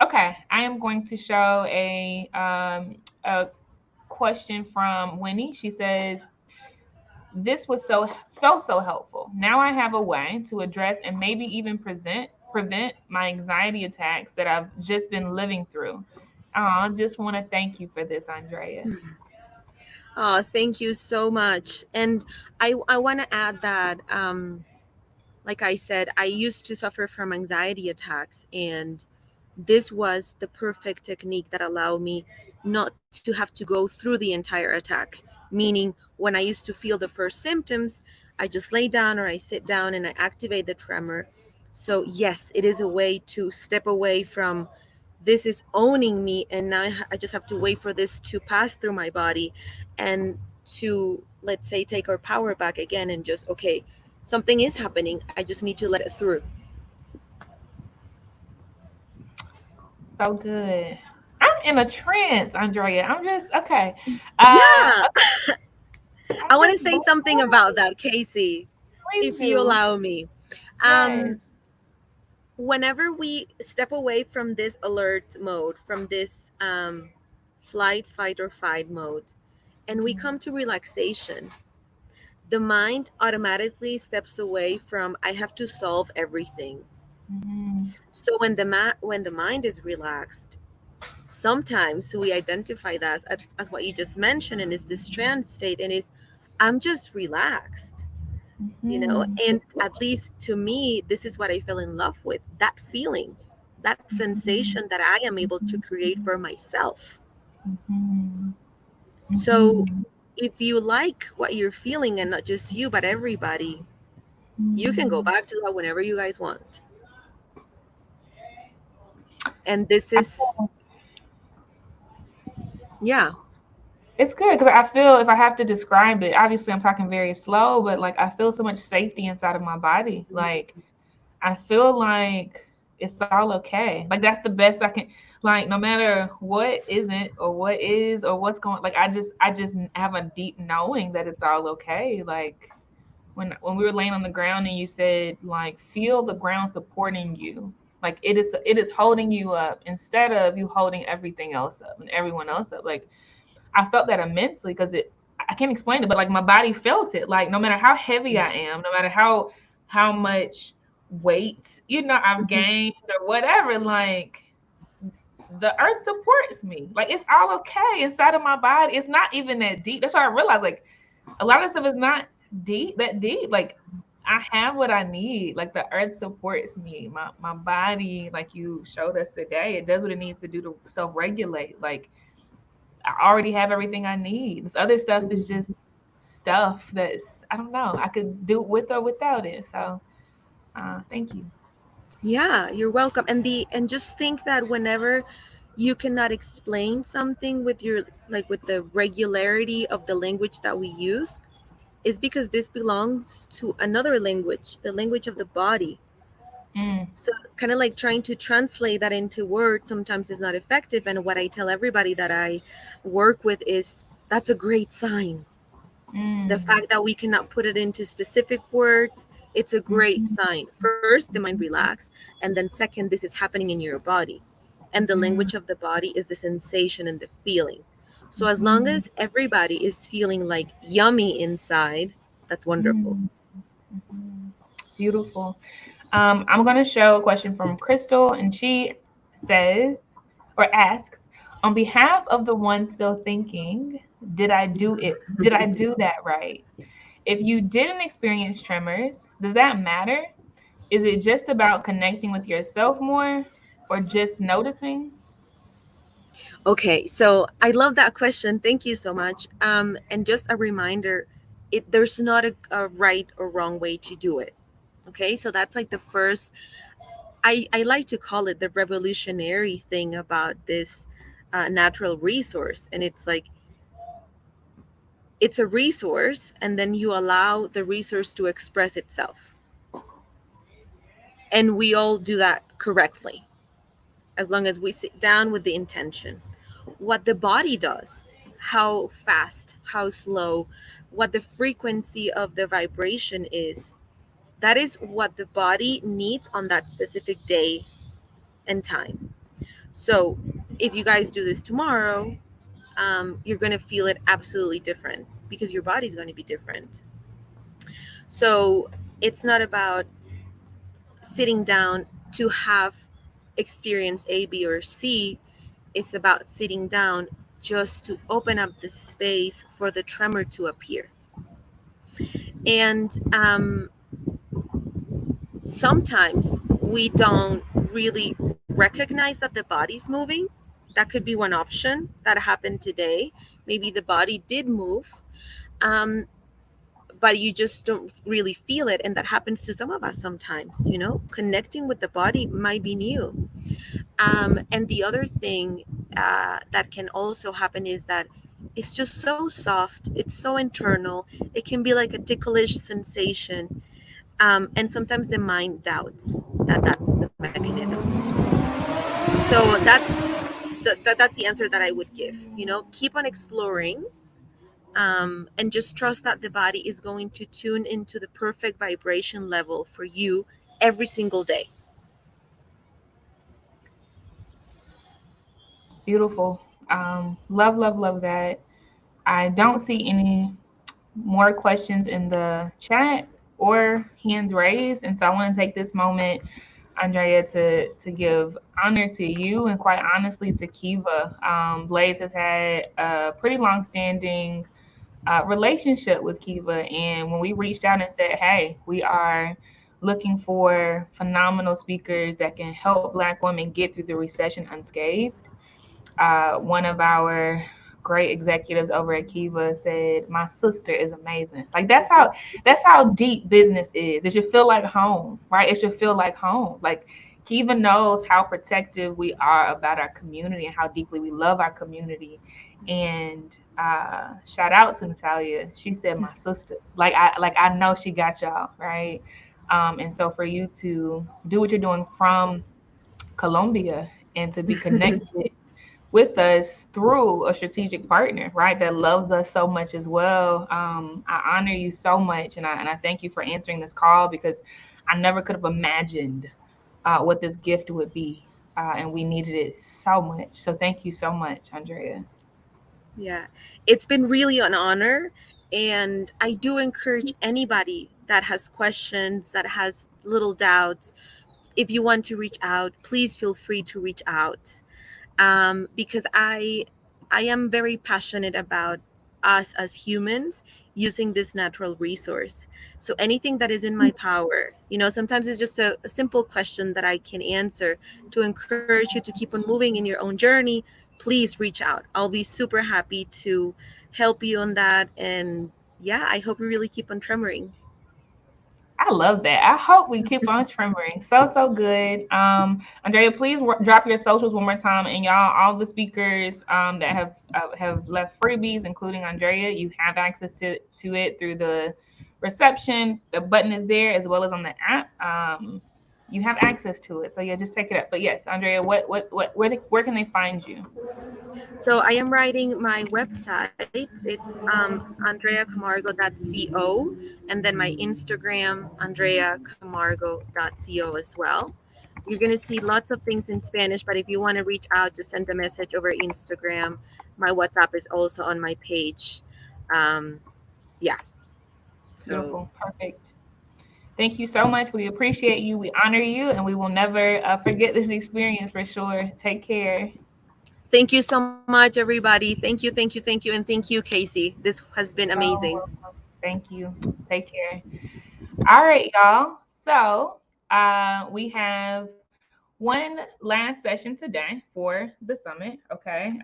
Okay. I am going to show a question from Winnie. She says, "This was so helpful. Now I have a way to address and maybe even prevent my anxiety attacks that I've just been living through. I just want to thank you for this, Andrea." Oh, thank you so much. And I want to add that, like I said, I used to suffer from anxiety attacks, and this was the perfect technique that allowed me not to have to go through the entire attack. Meaning, when I used to feel the first symptoms, I just lay down or I sit down and I activate the tremor. So, yes, it is a way to step away from this is owning me, and now I just have to wait for this to pass through my body and to, let's say, take our power back again and just, okay, something is happening. I just need to let it through. So good. I'm in a trance, Andrea. I'm just okay. Yeah. I'm I want to just say blown something away. about that, Casey, Please if you do. allow me. Yes. Whenever we step away from this alert mode, from this flight, fight, or fight mode, and we come to relaxation, the mind automatically steps away from I have to solve everything. Mhm. So when the mind is relaxed, sometimes we identify that as what you just mentioned, and is this trance state, and is I'm just relaxed. Mhm. And at least to me, this is what I fell in love with, that feeling, that sensation that I am able to create for myself. Mhm. So Mhm. if you like what you're feeling, and not just you but everybody, you can go Mhm. back to that whenever you guys want. And this I is, feel yeah. it's good because I feel if I have to describe it, obviously I'm talking very slow, but like I feel so much safety inside of my body. Like I feel like it's all okay. Like that's the best I can. Like no matter what isn't or what is or what's going. Like I just have a deep knowing that it's all okay. Like when we were laying on the ground and you said like feel the ground supporting you. Like it is holding you up instead of you holding everything else up and everyone else up. Like I felt that immensely because I can't explain it, but like my body felt it. Like no matter how heavy I am, no matter how much weight, I've gained or whatever, like the earth supports me. Like it's all okay inside of my body. It's not even that deep. That's why I realized like a lot of stuff is not that deep. Like I have what I need. Like the earth supports me. My body, like you showed us today, it does what it needs to do to self-regulate. Like I already have everything I need. This other stuff is just stuff that's I don't know. I could do it with or without it. So thank you. Yeah, you're welcome. And just think that whenever you cannot explain something with your, like, with the regularity of the language that we use, is because this belongs to another language, the language of the body. Mm, So kind of like trying to translate that into words sometimes is not effective. And what I tell everybody that I work with is that's a great sign. The mm, fact that we cannot put it into specific words, it's a great mhm, sign. First, the mind relax, and then second, this is happening in your body. And the mhm, language of the body is the sensation and the feeling. So as long mhm, as everybody is feeling like yummy inside, that's wonderful. mhm, mhm. Beautiful. I'm going to show a question from Crystal, and she says or asks, on behalf of the one still thinking, did I do it? Did I do that right? If you didn't experience tremors, does that matter? Is it just about connecting with yourself more or just noticing? Okay, so I love that question. Thank you so much. And just a reminder, there's not a right or wrong way to do it. Okay, so that's like the first. I like to call it the revolutionary thing about this natural resource, and it's like it's a resource, and then you allow the resource to express itself, and we all do that correctly as long as we sit down with the intention. what the body does, how fast, how slow, what the frequency of the vibration is. That is what the body needs on that specific day and time. So if you guys do this tomorrow, you're going to feel it absolutely different because your body's going to be different. So it's not about sitting down to have experience A, B, or C. It's about sitting down just to open up the space for the tremor to appear. And sometimes we don't really recognize that the body's moving. That could be one option that happened today. Maybe the body did move, but you just don't really feel it. And that happens to some of us sometimes, you know, connecting with the body might be new. And the other thing that can also happen is that it's just so soft, it's so internal, it can be like a ticklish sensation. And sometimes the mind doubts that that's the mechanism. So that's the answer that I would give. You know, keep on exploring, and just trust that the body is going to tune into the perfect vibration level for you every single day. Beautiful. Love, love, love that. I don't see any more questions in the chat or hands raised. And so I want to take this moment, Andrea, to give honor to you and quite honestly to Kiva. Blaze has had a pretty long-standing relationship with Kiva. And when we reached out and said, hey, we are looking for phenomenal speakers that can help Black women get through the recession unscathed, one of our great executives over at Kiva said, my sister is amazing. Like that's how deep business is. It should feel like home, right? It should feel like home. Like Kiva knows how protective we are about our community and how deeply we love our community. And shout out to Natalia. She said, my sister. Like I know she got y'all, right? And so for you to do what you're doing from Colombia and to be connected with us through a strategic partner, right, that loves us so much as well. I honor you so much, and I thank you for answering this call, because I never could have imagined what this gift would be, and we needed it so much. So thank you so much, Andrea. Yeah, it's been really an honor. And I do encourage anybody that has questions, that has little doubts, if you want to reach out, please feel free to reach out. Because I am very passionate about us as humans using this natural resource. So anything that is in my power, you know, sometimes it's just a simple question that I can answer to encourage you to keep on moving in your own journey. Please reach out. I'll be super happy to help you on that. And yeah, I hope you really keep on tremoring. I love that. I hope we keep on tremoring. So good. Andrea, please drop your socials one more time. And y'all, all the speakers that have left freebies, including Andrea, you have access to it through the reception. The button is there, as well as on the app. You have access to it. So yeah, just take it up. But yes, Andrea, where can they find you? So I am writing my website. It's andreacamargo.co, and then my Instagram, andreacamargo.co as well. You're going to see lots of things in Spanish, but if you want to reach out, just send a message over Instagram. My WhatsApp is also on my page. Yeah. So beautiful. Perfect. Thank you so much. We appreciate you. We honor you, and we will never forget this experience for sure. Take care. Thank you so much, everybody. Thank you. And thank you, Casey. This has been amazing. Thank you. Take care. All right, y'all. So we have one last session today for the summit. Okay.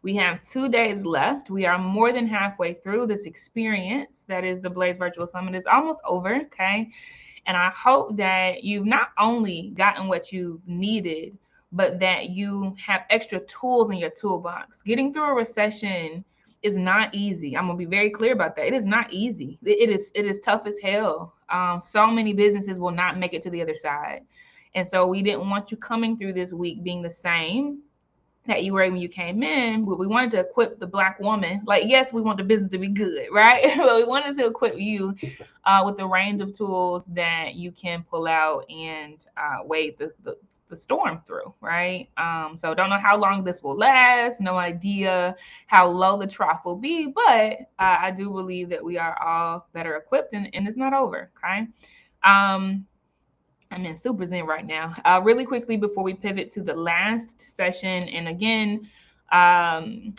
We have 2 days left. We are more than halfway through this experience that is the Blaze Virtual Summit. It's almost over. Okay. And I hope that you've not only gotten what you've needed, but that you have extra tools in your toolbox. Getting through a recession is not easy. I'm gonna be very clear about that. It is not easy. It is tough as hell. So many businesses will not make it to the other side. And so we didn't want you coming through this week being the same that you were when you came in, but we wanted to equip the Black woman. Like, yes, we want the business to be good, right? But we wanted to equip you with the range of tools that you can pull out and wade the storm through, right? So don't know how long this will last, no idea how low the trough will be, but I do believe that we are all better equipped, and it's not over, okay? I'm in super zen right now. Really quickly before we pivot to the last session, and again,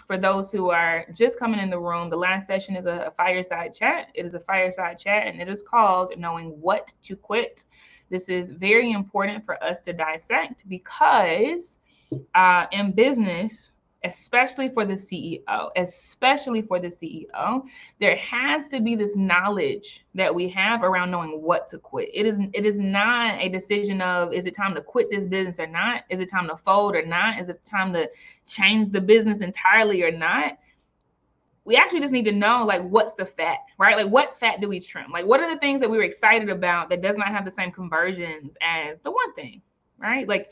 for those who are just coming in the room, the last session is a fireside chat. It is a fireside chat, and it is called Knowing What to Quit. This is very important for us to dissect because in business, especially for the CEO, there has to be this knowledge that we have around knowing what to quit. It is not a decision of, is it time to quit this business or not? Is it time to fold or not? Is it time to change the business entirely or not? We actually just need to know, like, what's the fat, right? Like, what fat do we trim? Like, what are the things that we were excited about that does not have the same conversions as the one thing, right? Like,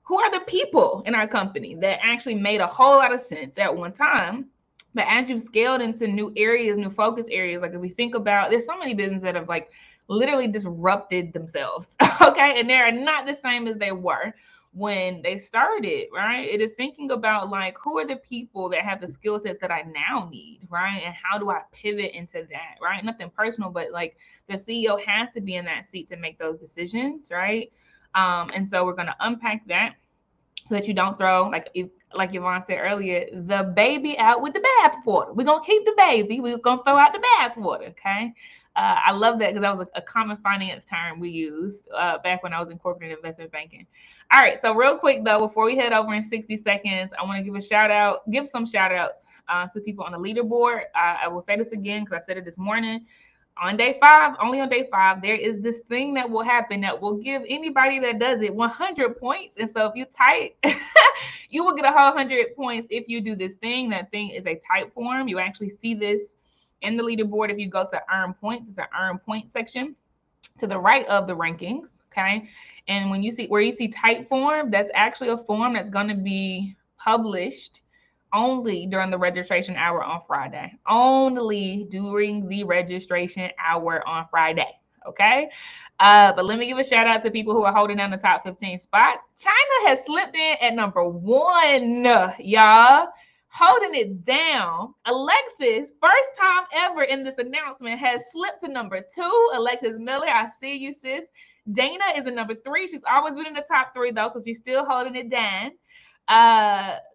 who are the people in our company that actually made a whole lot of sense at one time? But as you've scaled into new areas, new focus areas, like if we think about, there's so many businesses that have like literally disrupted themselves, okay? And they're not the same as they were when they started, right? It is thinking about like, who are the people that have the skill sets that I now need, right? And how do I pivot into that, right? Nothing personal, but like the CEO has to be in that seat to make those decisions, right? And so we're going to unpack that so that you don't throw, like Yvonne said earlier, the baby out with the bathwater. We're going to keep the baby. We're going to throw out the bathwater, okay? I love that because that was a common finance term we used back when I was in corporate investment banking. All right, so real quick, though, before we head over in 60 seconds, I want to give some shout outs to people on the leaderboard. I will say this again because I said it this morning. On day 5, only on day 5, there is this thing that will happen that will give anybody that does it 100 points. And so if you type, you will get a whole 100 points if you do this thing. That thing is a type form. You actually see this in the leaderboard if you go to earn points. It's an earn point section to the right of the rankings, okay? And when you see where you see type form, that's actually a form that's going to be published only during the registration hour on Friday. Only during the registration hour on Friday, okay? But let me give a shout out to people who are holding down the top 15 spots. China has slipped in at number 1, y'all. Holding it down. Alexis, first time ever in this announcement, has slipped to number 2. Alexis Miller, I see you, sis. Dana is in number 3. She's always been in the top 3, though, so she's still holding it down.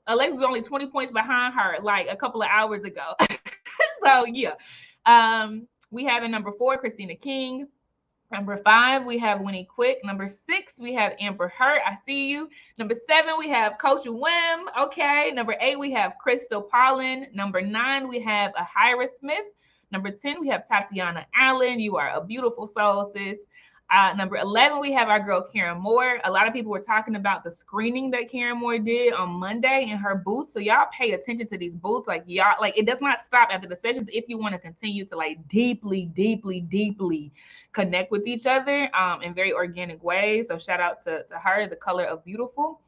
Alexis was only 20 points behind her like a couple of hours ago. So yeah. We have in number 4, Christina King. Number 5, we have Winnie Quick. Number 6, we have Amber Hurt. I see you. Number 7, we have Coach Wim. Okay. Number 8, we have Crystal Paulin. Number 9, we have Ahira Smith. Number 10, we have Tatiana Allen. You are a beautiful soul, sis. Number 11, we have our girl Karen Moore. A lot of people were talking about the screening that Karen Moore did on Monday in her booth. So y'all pay attention to these booths. Like y'all, like it does not stop after the sessions if you want to continue to like deeply connect with each other in very organic ways. So shout out to her, The Color of Beautiful.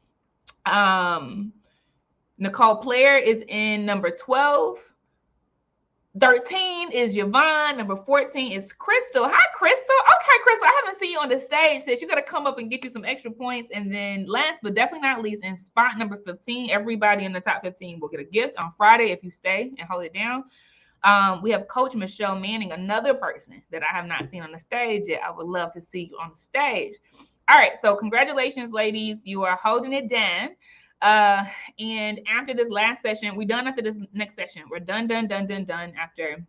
Nicole Player is in number 12. 13 is Yvonne. Number 14 is Crystal. Hi, Crystal. Okay, Crystal, I haven't seen you on the stage. Sis, you got to come up and get you some extra points. And then last but definitely not least, in spot number 15, everybody in the top 15 will get a gift on Friday if you stay and hold it down. We have Coach Michelle Manning, another person that I have not seen on the stage yet. I would love to see you on the stage. All right, so congratulations, ladies. You are holding it down. And after this last session, we're done after this next session. We're done after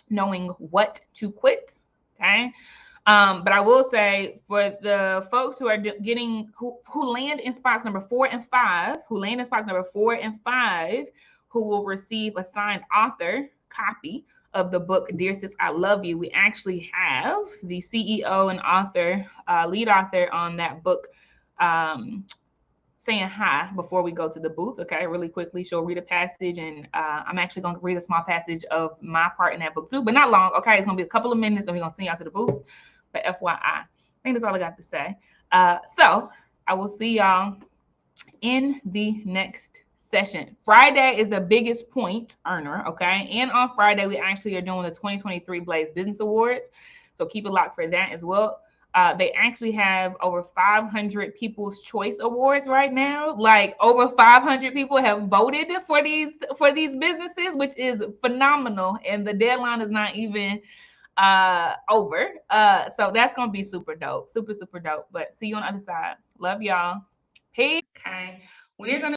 knowing what to quit. Okay. But I will say for the folks who are who land in spots number 4 and 5, who will receive a signed author copy of the book, Dear Sis, I Love You. We actually have the CEO and author, lead author on that book, saying hi before we go to the booth. Okay, really quickly, she'll read a passage, and I'm actually going to read a small passage of my part in that book too, but not long. Okay, it's going to be a couple of minutes, and we're going to send y'all to the booths. But FYI, I think that's all I got to say. So I will see y'all in the next session. Friday is the biggest point earner, okay? And on Friday, we actually are doing the 2023 Blaze Business Awards. So keep it locked for that as well. They actually have over 500 People's Choice Awards right now. Like over 500 people have voted for these businesses, which is phenomenal. And the deadline is not even over. So that's gonna be super dope, super dope. But see you on the other side. Love y'all. Peace. Okay, we're gonna